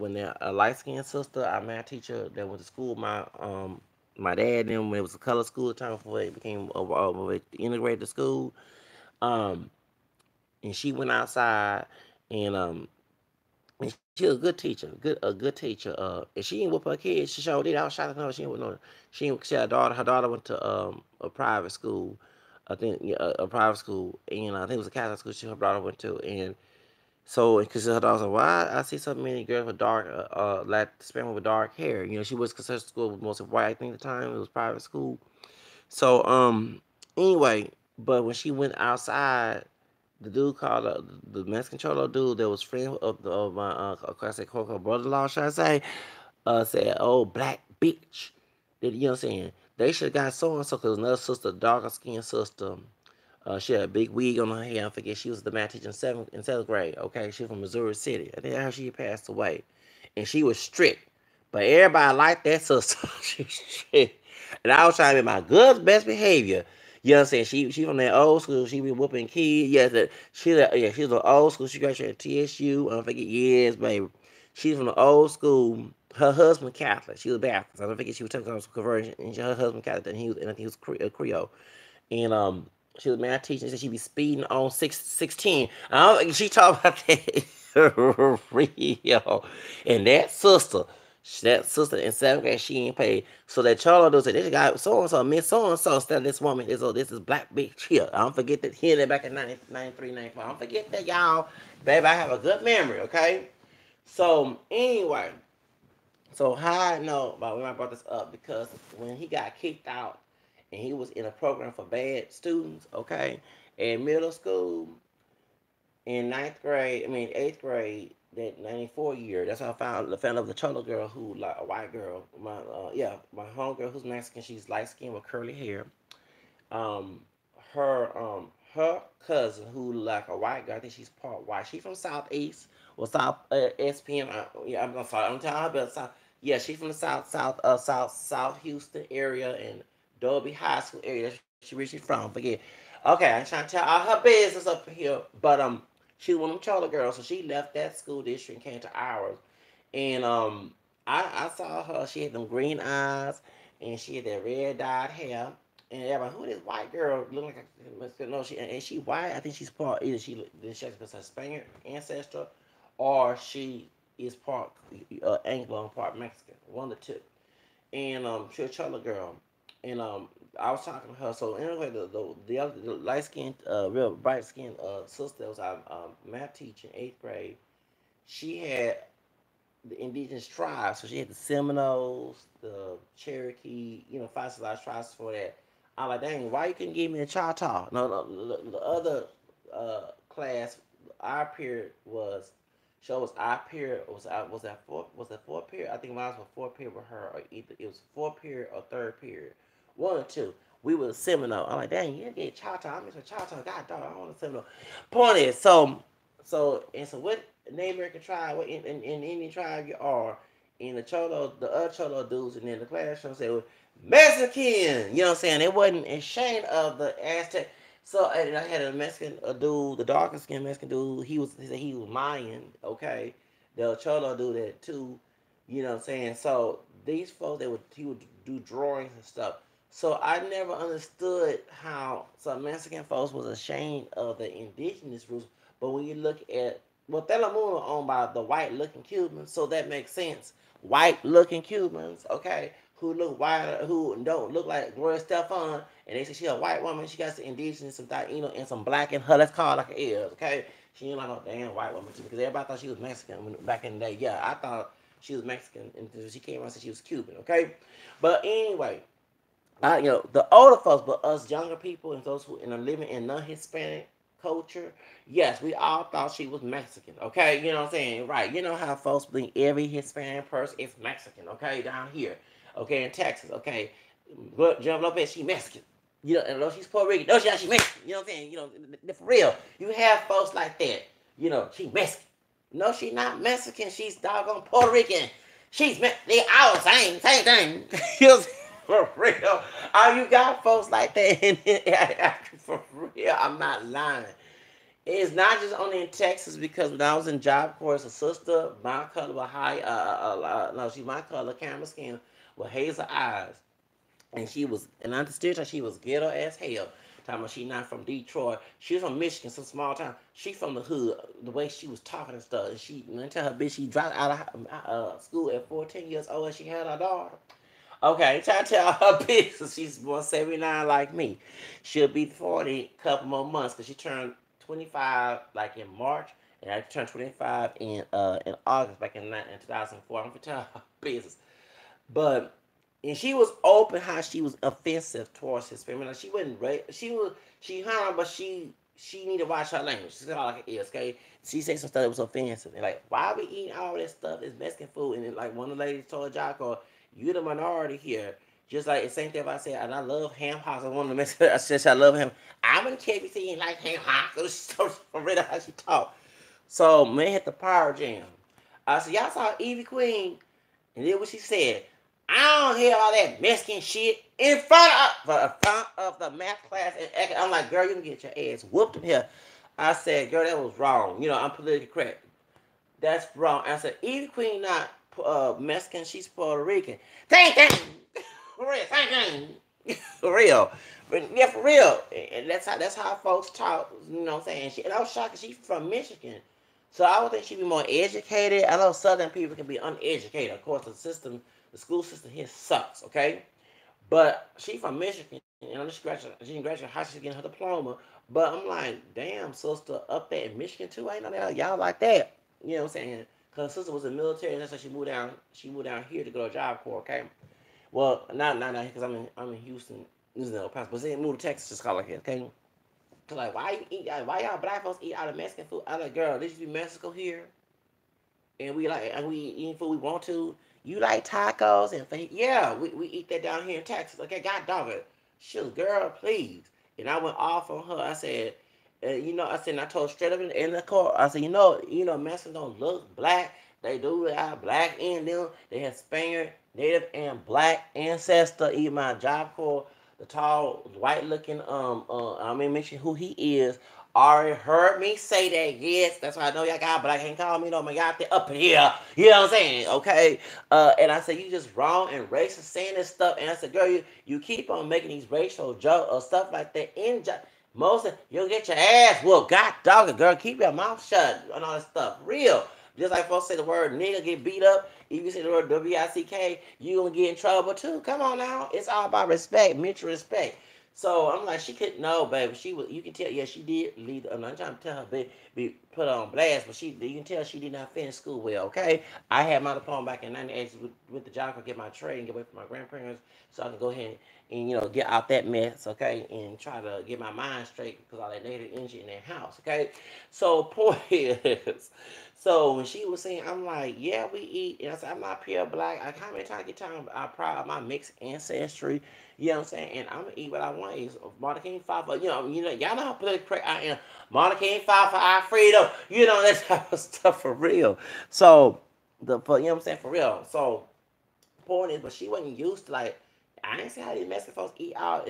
a light skinned sister, our math teacher that went to school, my dad and them, when it was a color school time before it became a integrated school. Um, and she went outside, and and she was a good teacher, a good teacher. And she didn't whoop her kids. She showed it. I was shocked to know she didn't whoop no. She had a daughter. Her daughter went to a private school, I think, yeah, a private school, and I think it was a Catholic school. Her daughter went to, and so because her daughter was like, "Why I see so many girls with dark, like Hispanic with dark hair?" She was because her school was mostly white. I think at the time it was private school. So anyway, but when she went outside, the dude called the Mexican cholo dude that was friend of my I say Coco brother-in-law, should I say, said, "Oh, black bitch." That, you know what I'm saying? They should have got so and so because another sister, darker skinned sister. She had a big wig on her head. I forget, she was the math teacher in seventh grade. Okay, she from Missouri City. I think that's how she passed away, and she was strict. But everybody liked that sister. She was strict, and I was trying to be my good best behavior. You know what I'm saying? She from that old school. She be whooping kids. Yes, she's an old school. She graduated at TSU. I don't forget years, baby. She's from the old school. Her husband Catholic. She was Baptist. I don't forget she was taking conversion. And her husband Catholic, and I think he was Creole. And she was math teacher. She said she be speeding on 16. I don't think she talked about that real. And that sister in seventh grade, she ain't paid. So that Charlo does say, this guy so and so, Miss so and so, instead of this woman is, this is black bitch here. I don't forget that, here that back in 93, 94. I don't forget that, y'all. Baby, I have a good memory, okay? So anyway, so how I know about when I brought this up, because when he got kicked out and he was in a program for bad students, okay, in middle school, in ninth grade, I mean eighth grade, that 94 year, that's how I found out the Cholo girl, who, like a white girl, my homegirl who's Mexican, she's light skinned with curly hair. Um, her cousin, who like a white girl, I think she's part white. She's from Southeast or South SPM. Yeah, I'm sorry, I'm telling her about South. Yeah, she's from the South Houston area and Dolby High School area. That's where she originally from. Forget. Okay, I'm trying to tell all her business up here, but she's one of them Chola girls, so she left that school district and came to ours. And I saw her. She had them green eyes, and she had that red dyed hair. And everybody, who this white girl look like? No, she white. I think she's part, either she's Hispanic ancestor, or she is part Anglo and part Mexican. One of the two. And she's a Chola girl. And I was talking to her. So anyway, the light skinned, real bright skinned sister that was our math teacher in eighth grade. She had the indigenous tribes. So she had the Seminoles, the Cherokee, fossilized tribes for that. I'm like, dang, why you couldn't give me a Choctaw? No, the other class, our period was show was our period was that fourth period? I think mine was fourth period with her, or either it was fourth period or third period, one or two. We was seminar. I'm like, dang, you didn't get chow chow. I miss a chow chow. God dog, I want a seminar. Point is, so what Native American tribe, what in Indian tribe you are, in the other Cholo dudes, and then the classroom said, well, Mexican. You know what I'm saying? It wasn't ashamed of the Aztec. So and I had a Mexican a dude, the darkest skinned Mexican dude. He said he was Mayan. Okay, the Cholo do that too. You know what I'm saying? So these folks, he would do drawings and stuff. So I never understood how some Mexican folks was ashamed of the indigenous roots. But when you look at, well, Telemundo was owned by the white looking Cubans, so that makes sense. White looking Cubans, okay, who look white, who don't look like Gloria Stefan, and they say she a white woman, she got some indigenous, some Taino, and some black in her. Let's call it like it is, okay? She ain't like no damn white woman too, because everybody thought she was Mexican back in the day. Yeah, I thought she was Mexican until she came around and said she was Cuban, okay? But anyway, the older folks, but us younger people and those who are living in non-Hispanic culture, yes, we all thought she was Mexican. Okay, you know what I'm saying? Right. You know how folks think every Hispanic person is Mexican. Okay, down here. Okay, in Texas. Okay, but Jennifer Lopez, she Mexican. You know, and though she's Puerto Rican, no, she's Mexican. You know what I'm saying? You know, for real. You have folks like that. You know, she Mexican. No, she not Mexican. She's doggone Puerto Rican. They all the same thing. You know what I'm saying? For real. You got folks like that. For real. I'm not lying. It's not just only in Texas, because when I was in Job Corps, a sister, my color was no, she's my color, camera skin, with hazel eyes. And I understood her, she was ghetto as hell. Talking about she not from Detroit. She was from Michigan, some small town. She from the hood, the way she was talking and stuff. And I tell her, bitch, she dropped out of school at 14 years old and she had her daughter. Okay, try to tell her business. She's born 79 like me. She'll be 40 a couple more months, because she turned 25 like in March, and I turned 25 in August back in 2004. I'm gonna tell her business. But and she was open how she was offensive towards his family. Like she wasn't she hung, but she need to watch her language. She's all like it is, okay? She said some stuff that was offensive. And like, why are we eating all this stuff? It's Mexican food. And then, like, one of the ladies told Jocko, you the minority here. Just like the same thing if I said, and I love ham hocks. I wanted to mention, I said I love him. I'm gonna care if you see like ham hocks. So for real how she talk. So man hit the power jam. I said, y'all saw Evie Queen, and then what she said. I don't hear all that Mexican shit in front of the math class. And I'm like, girl, you can get your ass whooped in here. I said, girl, that was wrong. You know, I'm politically correct. That's wrong. I said, Evie Queen not Mexican, she's Puerto Rican. Same thing. For real, same thing. For real. But yeah, for real. And that's how folks talk. You know what I'm saying? And I was shocked, she's from Michigan. So I would think she'd be more educated. I know Southern people can be uneducated. Of course, the school system here sucks, okay? But she from Michigan, and she didn't graduate high school, getting her diploma. But I'm like, damn, sister, up there in Michigan too, ain't no that y'all like that. You know what I'm saying? Because her sister was in the military, and that's why she moved down. She moved down here to go to Job Corps, okay? Well, not here, because I'm in Houston, but they moved to Texas, just call it here, okay? Cause like, why y'all black folks eat out of Mexican food? I'm like, girl, this used to be Mexico here, and we eat food we want to. You like tacos and yeah, we eat that down here in Texas. Okay, God dog it. Shoot, girl, please. And I went off on her. I said, I said, and I told her straight up in the court. I said, Mexicans don't look black. They do have black in them. They have Spaniard, Native, and black ancestor. Even my Job Corps, the tall, white-looking, mention who he is. Already heard me say that, yes. That's why I know y'all got, but I can't call me no man. Y'all up in here. You know what I'm saying? Okay. And I said, you just wrong and racist saying this stuff. And I said, girl, you keep on making these racial jokes or stuff like that. Most of you'll get your ass whooped. God dog it, girl. Keep your mouth shut and all that stuff. Real. Just like folks say the word nigga get beat up. If you say the word W-I-C-K, you gonna get in trouble too. Come on now. It's all about respect, mutual respect. So I'm like, she couldn't know, baby. You can tell, yeah, she did lead. I'm not trying to tell her, baby, put on blast, but you can tell she did not finish school well. Okay, I had my diploma back in '98 with the job to get my trade and get away from my grandparents, so I can go ahead and get out that mess. Okay, and try to get my mind straight because all that negative energy in that house. Okay, so point is. So when she was saying, I'm like, yeah, we eat. And I said, I'm not pure black. I come in trying to get time. I'm proud of my mixed ancestry. You know what I'm saying? And I'm gonna eat what I want. Is Martin King fight for y'all know how politically correct I am. Martin King fight for our freedom. That type of stuff for real. So you know what I'm saying, for real. So point is, but she wasn't used to, like, I didn't see how these Mexican folks eat out.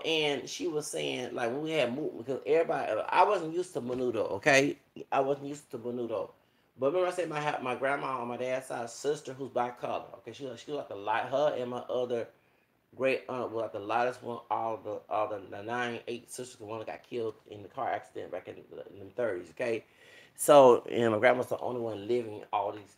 And she was saying, like, when we had moved, because everybody, I wasn't used to menudo, okay? I wasn't used to menudo. But remember I said my grandma on my dad's side, sister who's black color, okay? She was like the light, her and my other great aunt was like the lightest one, the 9, 8 sisters, the one that got killed in the car accident back in the 30s, okay? So, and my grandma's the only one living all these.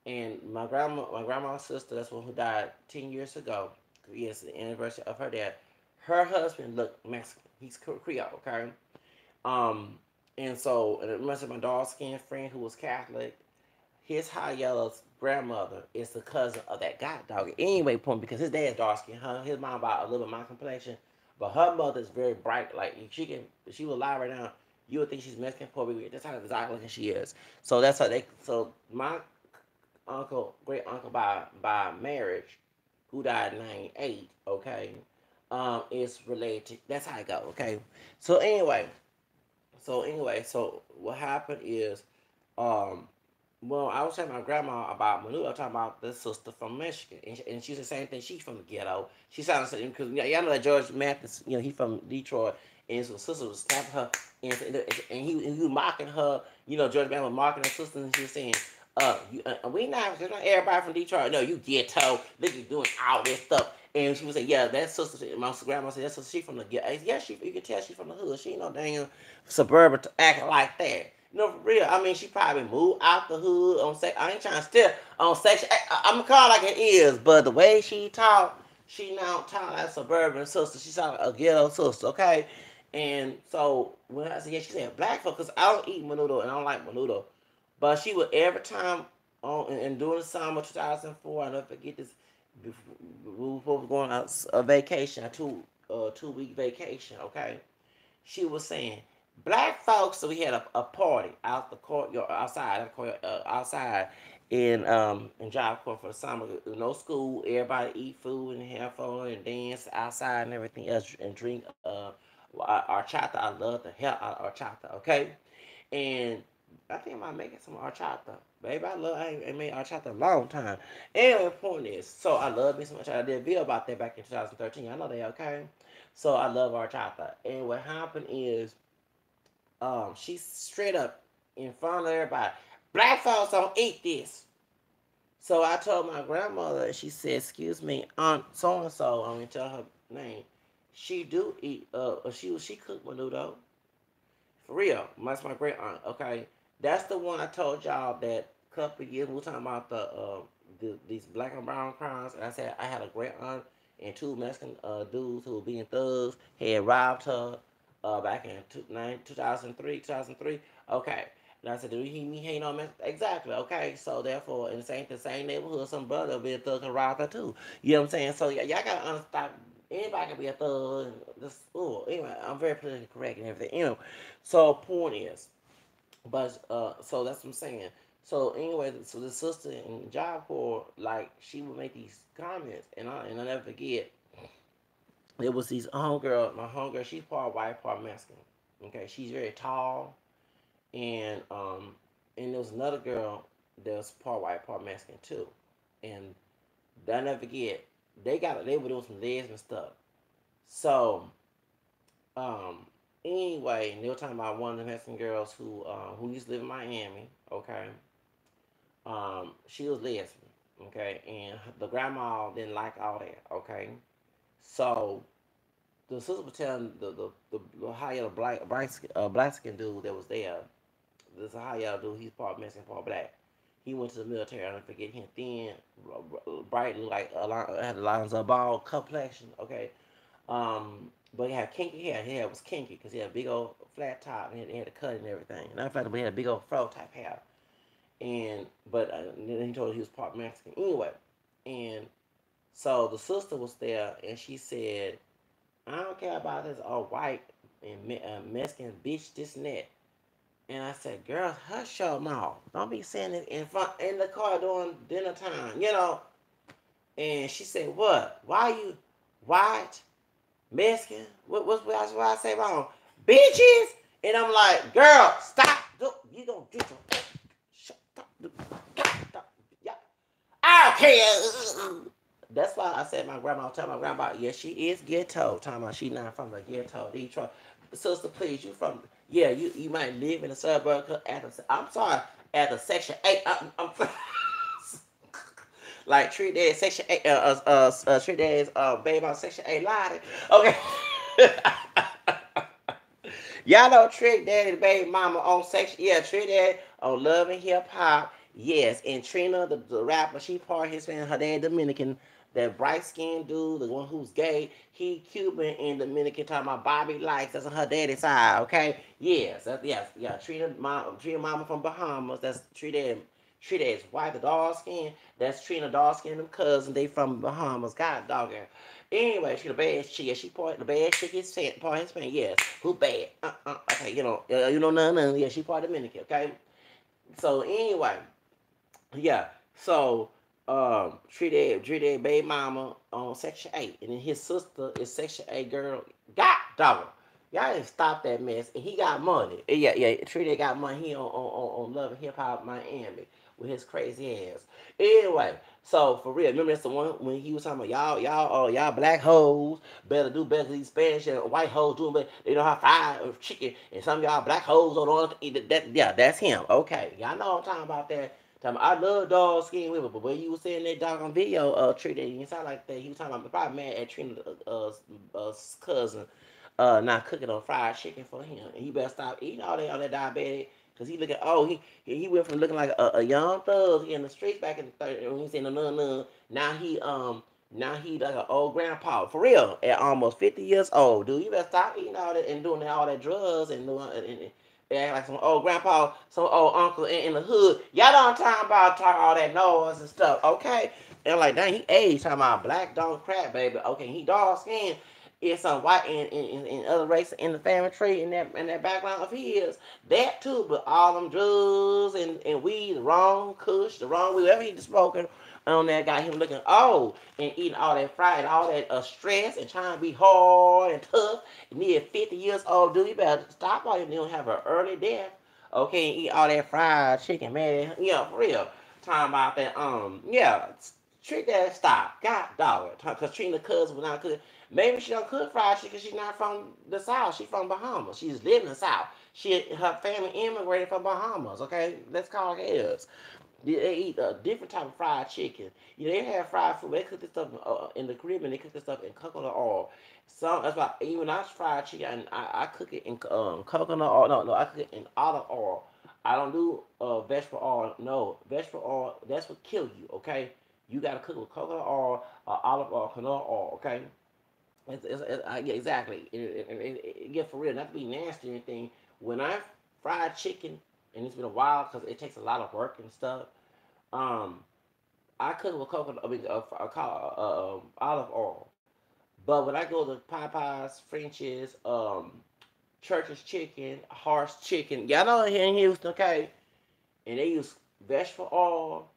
And my grandma's sister, that's one who died 10 years ago. Yes, the anniversary of her dad. Her husband looked Mexican. He's Creole, okay? Um, and so, and it must have my dark skinned friend who was Catholic. His high yellow's grandmother is the cousin of that god dog. Anyway, point because his dad's dark skin, his mom about a little bit my complexion, but her mother is very bright. Like if she was alive right now, you would think she's Mexican, Puerto Rican. That's how exactly looking she is. So that's how they. So my great uncle by marriage, who died in '98. Okay, is related. That's how it go. Okay. So what happened is, um, well, I was telling my grandma about Manu. I was talking about this sister from Michigan, and she said the same thing. She's from the ghetto. She sounded like, because y'all know that George Mathis, he from Detroit, and his sister was slapping her, and he was mocking her. George Mathis was mocking her sister, and she was saying, we not everybody from Detroit. No, you ghetto. Look, you doing all this stuff. And she was saying, yeah, that sister. My grandma said, that sister, she from the ghetto. Yeah, you can tell she from the hood. She ain't no damn suburban acting like that. For real. I mean, she probably moved out the hood on sex. I ain't trying to steal on section. I'm gonna call it like it is, but the way she talk, she now talk like a suburban sister. She sound like a ghetto sister, okay? And so when I said, yeah, she said black folk, because I don't eat menudo and I don't like menudo. But she would every time and during the summer 2004, I never forget this. Before we were going on a vacation, a 2 week vacation, okay? She was saying, black folks. So we had a party out the courtyard, outside in Job Corps for the summer. No school, everybody eat food and have fun and dance outside and everything else and drink horchata. I love the hell out of horchata, okay? And I think I might make it some horchata. Baby, I ain't made horchata a long time. Anyway, the point is, so I love me some horchata. I did a video about that back in 2013. I know that, okay? So I love horchata. And what happened is, she's straight up in front of everybody. Black folks don't eat this. So I told my grandmother, she said, excuse me, Aunt so and so, I'm gonna tell her name. She do eat she cooked menudo. For real. That's my great aunt, okay? That's the one I told y'all that couple of years we were talking about these black and brown crimes, and I said I had a great aunt and two Mexican dudes who were being thugs had robbed her back in 2003. Okay. And I said, do he ain't no Mexican? Exactly. Okay. So therefore, in the same neighborhood, some brother be a thug and robbed her too. You know what I'm saying? So y'all gotta understand. Anybody can be a thug. Anyway, I'm very politically correct and everything. So point is, but so that's what I'm saying. So anyway, so the sister in Job Corps, like, she would make these comments, and I never forget. It was my homegirl. She's part white, part Mexican. Okay, she's very tall, and there was another girl that was part white, part Mexican too, and I never forget. They were doing some lesbian stuff. So um, anyway, and they were talking about one of the Mexican girls who used to live in Miami. Okay, she was lesbian. Okay, and the grandma didn't like all that. Okay, so the sister was telling the high yellow black skin dude that was there. This high yellow dude. He's part Mexican, part black. He went to the military. I don't forget him. Thin, bright, like had the lines of ball complexion. Okay, But he had kinky hair. His hair was kinky because he had a big old flat top and he had a cut and everything. Not flat, but he had a big old fro type hair. And but then he told her he was part Mexican anyway. And so the sister was there and she said, "I don't care about this all white and Mexican bitch, this and that." And I said, "Girl, hush your mouth. Don't be saying it in front in the car during dinner time, you know." And she said, "What? Why you white, Mexican? What I say wrong? Bitches?" And I'm like, "Girl, stop. You gonna get your shut up. Yeah. I don't care." That's why I said my grandma, tell my grandma, yeah, she is ghetto. Talking about she not from the ghetto, Detroit. Sister, please, you from, yeah, you might live in the suburb. I'm sorry, at the Section 8. I'm like treat that Section 8, treat that baby on Section 8 lottie. Okay. Y'all know Trick Daddy Baby Mama on Section, yeah, Trick Daddy on Love and Hip Hop. Yes, and Trina, the rapper, she part his family. Her dad Dominican. That bright skinned dude, the one who's gay, he Cuban and Dominican. Talking about Bobby Likes. That's on her daddy's side. Okay, yes, yes, yeah. Trina Mama from Bahamas. That's Trina. Trina is white, the dark skin. That's Trina, dark skin. Them cousins. They from Bahamas. God dog her. Anyway, she the bad chick. Yeah, she part the bad chick. His part his fan. Yes, who bad? Okay, none. Yeah, she part Dominican. Okay, so anyway, yeah. So treated baby mama on Section 8, and then his sister is Section 8 girl. God dog. Y'all didn't stop that mess, and he got money. Yeah. Treated got money. He on Love and Hip Hop Miami with his crazy ass. Anyway, so for real, remember that's the one when he was talking about y'all black hoes better do better than these Spanish and white hoes doing better. They know how to fry chicken, and some of y'all black hoes don't know how to eat that. Yeah, that's him. Okay, y'all know I'm talking about that. I love dog skin women, but when you was saying that dog on video, Trina, you sound like that. He was talking about probably mad at Trina's cousin, not cooking on fried chicken for him, and he better stop eating all that diabetic. Cause he looking, he went from looking like a young thug in the streets back in the 30s when he said no. Now he like an old grandpa for real at almost 50 years old, dude. You better stop eating all that and doing all that drugs and doing they act like some old grandpa, some old uncle in the hood. Y'all don't talk about talking all that noise and stuff, okay? And like, dang, he aged talking about black don't crack, baby. Okay, he dark skinned. It's some white and other race in the family tree in that background of his. That too, but all them drugs and weed, the wrong kush, the wrong weed, whatever he just smoking on that got him looking old and eating all that fried, all that stress and trying to be hard and tough. Near 50 years old, dude, you better stop all you don't have an early death. Okay, and eat all that fried chicken, man. Yeah, for real. Talking about that, yeah. Treat that stop. God dog it. Cause Trina cousin was not cook. Maybe she don't cook fried chicken. She's not from the South. She's from Bahamas. She's living in the South. Her family immigrated from Bahamas. Okay, let's call it is. They eat a different type of fried chicken. They have fried food. They cook this stuff in the Caribbean. They cook this stuff in coconut oil. Some that's why even I fried chicken, I cook it in coconut oil. No, I cook it in olive oil. I don't do vegetable oil. No, vegetable oil. That's what kill you. Okay, you gotta cook with coconut oil, olive oil, canola oil. Okay, yeah, exactly. Get for real, not to be nasty or anything. When I fried chicken, and it's been a while because it takes a lot of work and stuff. Um, I cook with coconut, olive oil. But when I go to Popeyes, French's, Church's Chicken, Horse Chicken, y'all know here in Houston, okay, and they use vegetable oil.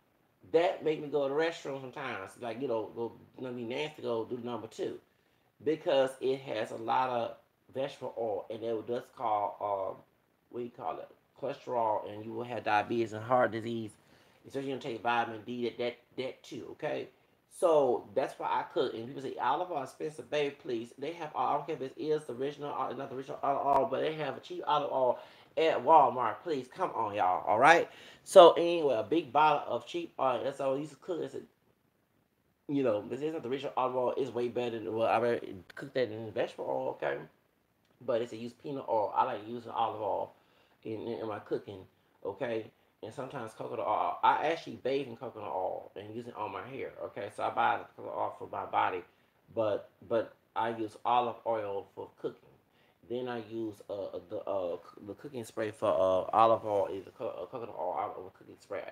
That make me go to the restroom sometimes, like go be nasty, go do number 2 because it has a lot of vegetable oil, and it does call what do you call it, cholesterol, and you will have diabetes and heart disease. Especially you take vitamin D, that too. Okay, so that's why I cook. And people say olive oil expensive, baby. Please, they have. I don't care if it is the original or not the original olive oil, but they have a cheap olive oil at Walmart. Please come on, y'all. All right. So anyway, a big bottle of cheap oil. That's all I used to cook. This isn't the original olive oil. Is way better than I already cook that in vegetable oil. Okay, but it's a use peanut oil. I like using olive oil in my cooking. Okay, and sometimes coconut oil. I actually bathe in coconut oil and use it on my hair. Okay, so I buy the coconut oil for my body, but I use olive oil for cooking. Then I use the cooking spray for olive oil is coconut oil out of a cooking spray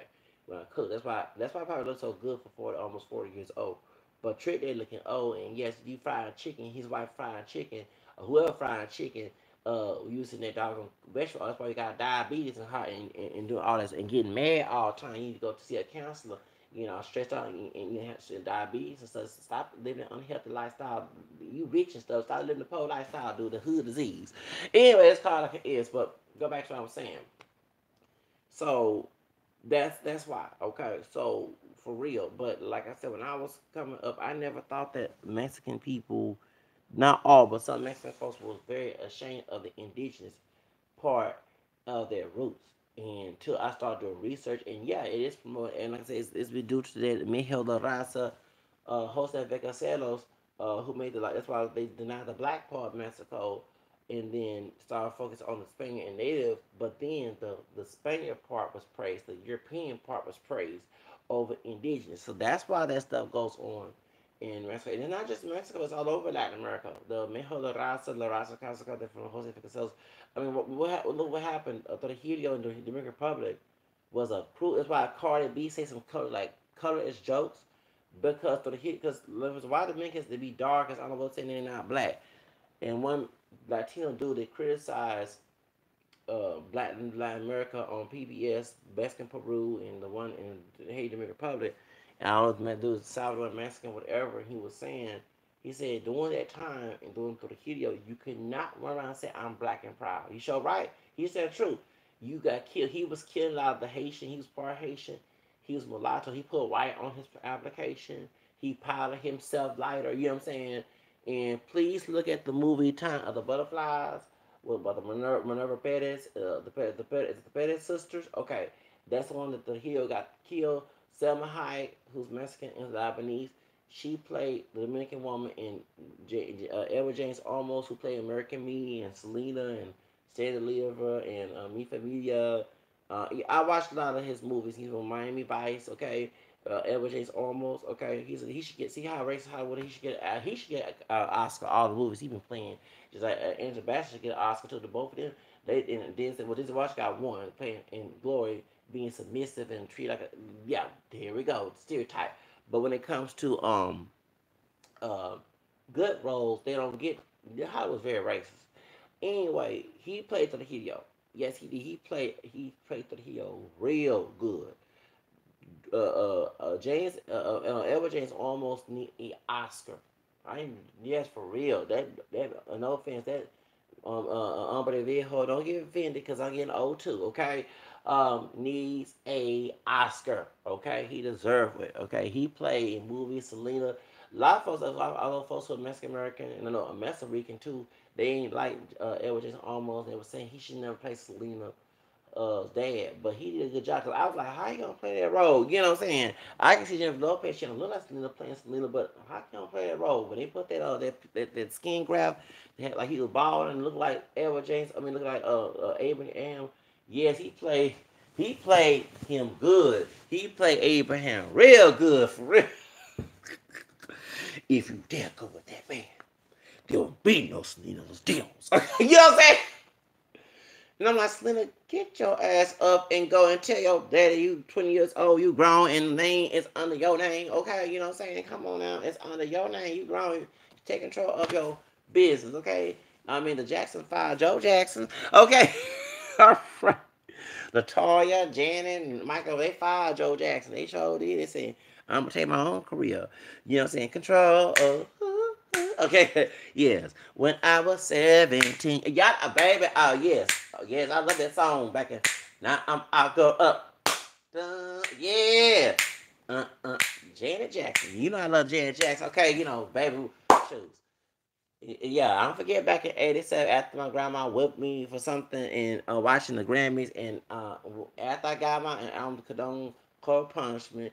when I cook. That's why I probably look so good for 40 almost 40 years old. But Trick they looking old, and yes, you frying chicken. His wife frying chicken, or whoever frying chicken, using that doggone vegetable. That's why you got diabetes and heart and doing all this and getting mad all the time. You need to go to see a counselor, stressed out and you have diabetes and stuff. Stop living an unhealthy lifestyle. You rich and stuff. Stop living the poor lifestyle, dude. The hood disease. Anyway, it's called like it is. But go back to what I was saying. So that's why. Okay. So for real. But like I said, when I was coming up, I never thought that Mexican people, not all, but some Mexican folks was very ashamed of the indigenous part of their roots. And until I started doing research, and yeah, it is promoted. And like I said, it's been due to that Miguel La Raza, Jose Vasconcelos, who made the like. That's why they denied the black part of Mexico, and then started focusing on the Spaniard and native. But then the Spaniard part was praised, the European part was praised over indigenous. So that's why that stuff goes on in Mexico. And it's not just Mexico, it's all over Latin America. The Mejor La Raza Casa from Jose Vasconcelos. I mean, look what happened. Trujillo in the Dominican Republic was a cruel. That's why Cardi B say some colorist jokes because why the Dominicans they be dark as I'm saying they're not black. And one Latino dude they criticized Latin America on PBS, Best in Peru, and the one in the Haiti Dominican Republic. And I was met dude Salvador Mexican, whatever he was saying. He said during that time and during Trujillo, you could not run around and say I'm black and proud. You sure right. He said the truth. You got killed. He was killing a lot of the Haitian. He was part Haitian. He was mulatto. He put white on his application. He powdered himself lighter. You know what I'm saying? And please look at the movie Time of the Butterflies with by the Minerva Perez, the Perez sisters. Okay, that's the one that the hero got killed. Selma Hayek, who's Mexican and Lebanese, she played the Dominican woman in Edward James Olmos, who played American Me and Selena and Stay Deliver and Mi Familia. I watched a lot of his movies. He's from Miami Vice. Okay, Edward James Olmos. Okay, he should get see how racist Hollywood. He should get Oscar all the movies he's been playing. Just like Angela Bassett should get an Oscar to the both of them. They and then said, well, this watch got one playing in Glory, being submissive and treated like a yeah. Here we go, stereotype. But when it comes to uh good roles, they don't get. Hollywood's very racist. Anyway, he played Trujillo. Yes, he did. He played Trujillo real good. Edward James almost need an Oscar. I yes for real. That no offense that hombre viejo don't get offended because I'm getting old too. Okay, needs a Oscar. Okay, he deserved it. Okay, he played in movies. Selena. A lot of folks, a lot of folks who are Mexican American and I know Mexican Rican too. They ain't like Edward James almost. They were saying he should never play Selena dad, but he did a good job. Cause I was like, how you gonna play that role? You know what I'm saying? I can see Jennifer Lopez. She don't look like Selena playing Selena, but how you gonna play that role? When they put that skin graft, they had, like he was bald and looked like Edward James. I mean, looked like Abraham. Yes, he played him good. He played Abraham real good for real. If you dare go with that man, there will be no Selena's deals. You know what I'm saying? And I'm like, Selena, get your ass up and go and tell your daddy you 20 years old, you grown, and the name is under your name. Okay, you know what I'm saying? Come on now, it's under your name. You grown, take control of your business. Okay, I mean the Jackson 5, Joe Jackson. Okay, all right. Latoya, Janet, and Michael, they fired Joe Jackson. They showed it. They said, I'm gonna take my own career. You know what I'm saying? Control. Okay, yes. When I was 17, y'all, baby. Oh yes, oh yes. I love that song back in. Now I'll go up. Yeah. Uh, uh, Janet Jackson. You know I love Janet Jackson. Okay, baby shoes. Yeah, I don't forget back in '87 after my grandma whipped me for something and watching the Grammys and after I got my condone court punishment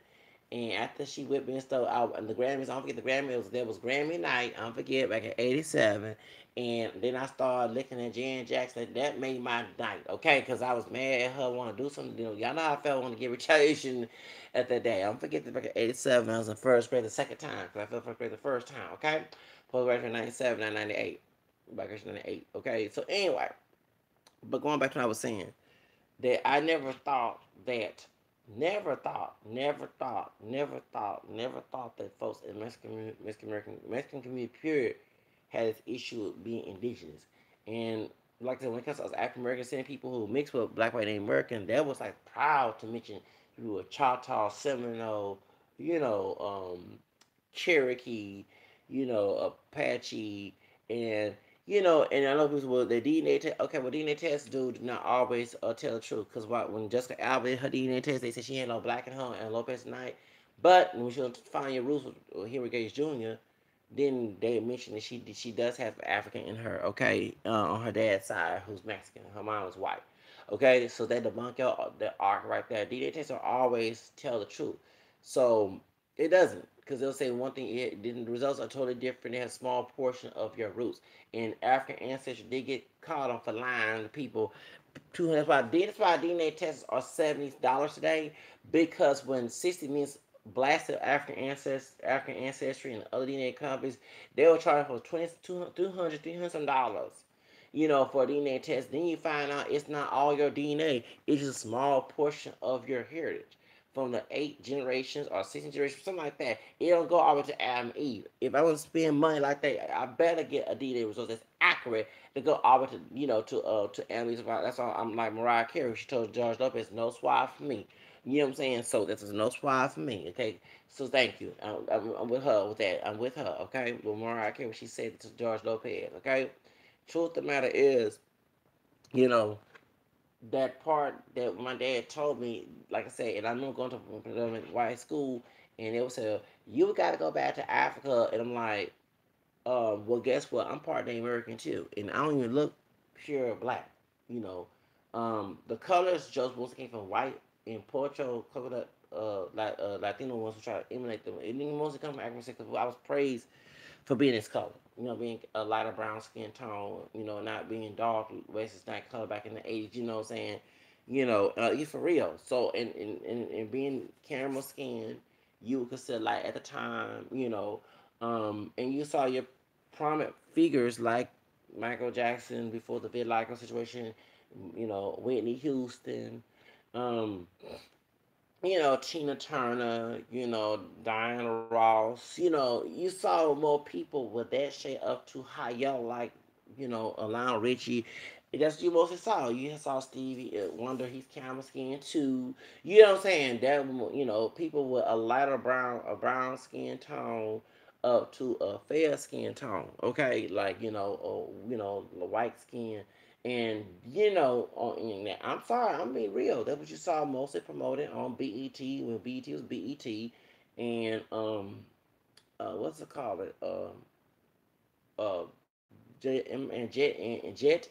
And after she whipped me and stuff out, and the Grammys, I don't forget the Grammys, there was Grammy night, I don't forget, back in '87. And then I started looking at Jan Jackson. That made my night, okay? Because I was mad at her, want to do something. You know, y'all know how I felt, want to get retaliation at that day. I don't forget that back in '87, I was in first grade the second time, because I felt first grade the first time, okay? Post grade from '97 and '98. Back in '98, okay? So anyway, but going back to what I was saying, that I never thought that, never thought that folks in Mexican community period had this issue with being indigenous. And like I said, when it comes to us African Americans, seeing people who mix with black, white, and American, that was like proud to mention you were Choctaw, Seminole, you know, Cherokee, Apache, and and I know people will the DNA test. Okay, well, DNA tests do not always tell the truth because when Jessica Alba did her DNA test, they said she had no black in her and Lopez Knight. But when she was finding your roots with Henry Gates Jr., then they mentioned that she does have African in her. Okay, on her dad's side, who's Mexican. Her mom was white. Okay, so that debunk the arc right there. DNA tests will always tell the truth. So it doesn't, because they'll say one thing. Then the results are totally different. They have a small portion of your roots. And African ancestry did get caught on for lying to people. That's why DNA tests are $70 today, because when 60 Minutes blasted African ancestry and other DNA companies, they were charging for 20, 200, $300 some dollars. For a DNA test, then you find out it's not all your DNA. It's just a small portion of your heritage from the 8 generations or 16 generations, something like that. It don't go all the way to Adam and Eve. If I want to spend money like that, I better get a DNA result that's accurate to go all the way to Adam and Eve. That's all. I'm like Mariah Carey. She told George Lopez, "No swab for me." You know what I'm saying? So this is no swab for me. Okay. So thank you. I'm with her with that. I'm with her. Okay. With Mariah Carey, she said it to George Lopez. Okay. Truth of the matter is, you know, that part that my dad told me, like I said, and I remember going to white school, and it was you got to go back to Africa, and I'm like, well, guess what? I'm part Native American too, and I don't even look pure black. You know, the colors just mostly came from white and Porto coconut, Latino ones who try to emulate them. It didn't mostly come from African because I was praised for being this color. Being a lighter brown skin tone, not being dark, racist that color back in the 80s, you know what I'm saying? You for real. So, and being caramel skin, you would consider light at the time, and you saw your prominent figures like Michael Jackson before the vitiligo situation, Whitney Houston, um, Tina Turner, Diana Ross, you saw more people with that shade up to high yellow, like, Lionel Richie. That's what you mostly saw. You saw Stevie Wonder, he's camera skin too. You know what I'm saying? That, people with a brown skin tone up to a fair skin tone. Okay, like, or, the white skin. And I'm sorry, I'm being real. That's what you saw mostly promoted on BET when BET was BET, and what's it called? Uh, Jet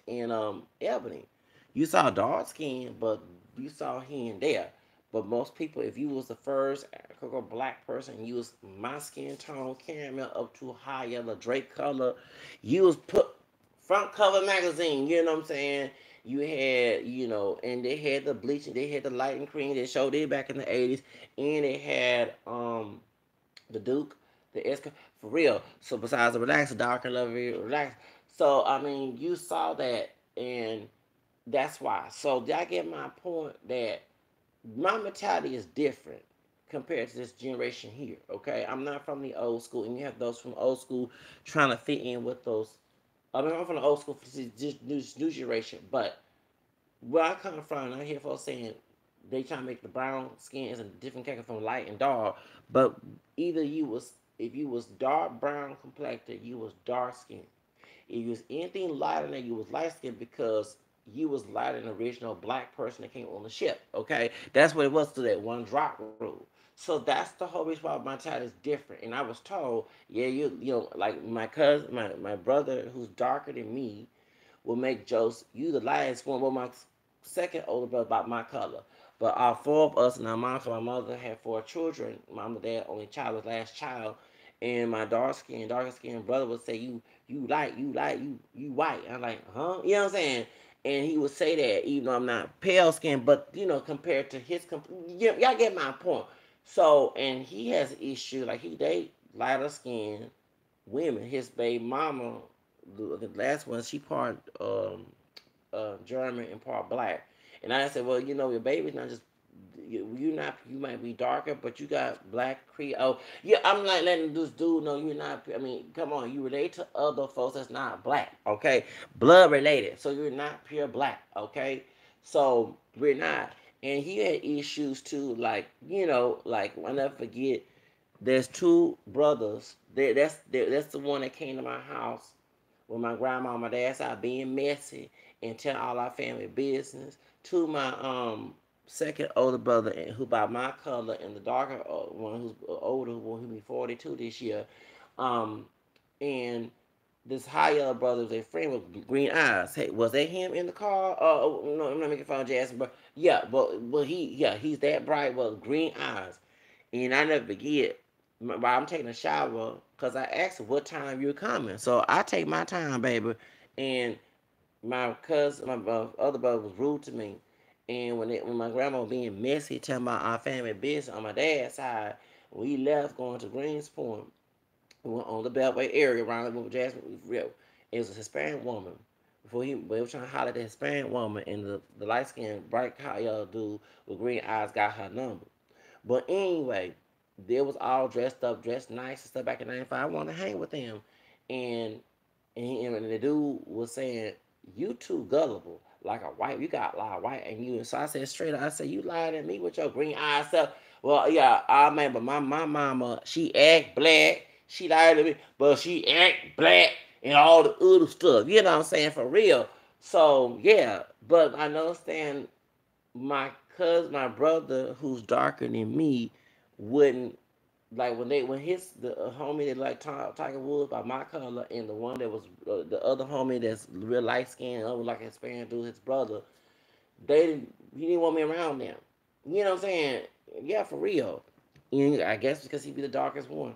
and Ebony. You saw dark skin, but you saw here and there. But most people, if you was the first black person, you was my skin tone, caramel up to high yellow, Drake color, you was put front cover magazine. You know what I'm saying? You had, and they had the bleaching, they had the lighting cream. They showed it back in the '80s, and they had the Duke, the Esca, for real. So besides the relax, dark and lovely, relax. So I mean, you saw that, and that's why. So did I get my point that my mentality is different compared to this generation here? Okay, I'm not from the old school, and you have those from old school trying to fit in with those. I mean, I'm from the old school for this new generation, but where I come from, I hear folks saying they try to make the brown skin is a different character from light and dark. But either if you was dark brown complected, you was dark skinned. If you was anything lighter than you was light skinned because you was lighter than the original black person that came on the ship. Okay, that's what it was to that one drop rule. So that's the whole reason why my child is different. And I was told, yeah, like my cousin, my brother who's darker than me will make jokes. You the lightest one. Well, my second older brother about my color. But all four of us and our mom, so my mother had four children. Mom and dad only child was last child. And my darker skinned brother would say, you white. I'm like, huh? You know what I'm saying? And he would say that even though I'm not pale skinned, but compared to his, y'all get my point. So, and he has an issue, like he date lighter skinned women. His baby mama, the last one, she part German and part black. And I said, well, your baby's not just you might be darker, but you got black Creole. Yeah, I'm not letting this dude know you're not. I mean, come on, you relate to other folks that's not black, okay? Blood related, so you're not pure black, okay? So we're not. And he had issues too, like like I'll never forget. There's two brothers. That's the one that came to my house with my grandma on my dad's side being messy and telling all our family business. To my second older brother, who by my color, and the darker one who's older, who be 42 this year, um, and this higher brother, their friend with green eyes. Hey, was that him in the car? No, I'm not making fun of Jackson, but yeah, but he's that bright with green eyes, and I never forget. While I'm taking a shower, cause I asked her what time you were coming, so I take my time, baby, and my cousin, my other brother was rude to me. And when my grandma was being messy, telling about our family business on my dad's side, we left going to Greenspoint. We went on the Beltway area around the Jasmine River. It was a Hispanic woman. They were trying to holler at the Hispanic woman, and the light skinned, bright collar dude with green eyes got her number. But anyway, they was all dressed up, dressed nice and stuff back in '95. I wanted to hang with them. And and the dude was saying, "You too gullible, like a white. You got a lot of white in you." And so I said straight up, I said, "You lied at me with your green eyes self." Well, yeah, I remember my mama. She act black. She lied to me, but she act black and all the other stuff. You know what I'm saying, for real. So yeah, but I understand my cousin, my brother, who's darker than me, wouldn't like when the homie that like Tiger Woods by my color, and the one that was the other homie that's real light skinned, like a Hispanic dude, his brother. He didn't want me around them. You know what I'm saying? Yeah, for real. And I guess because he be the darkest one.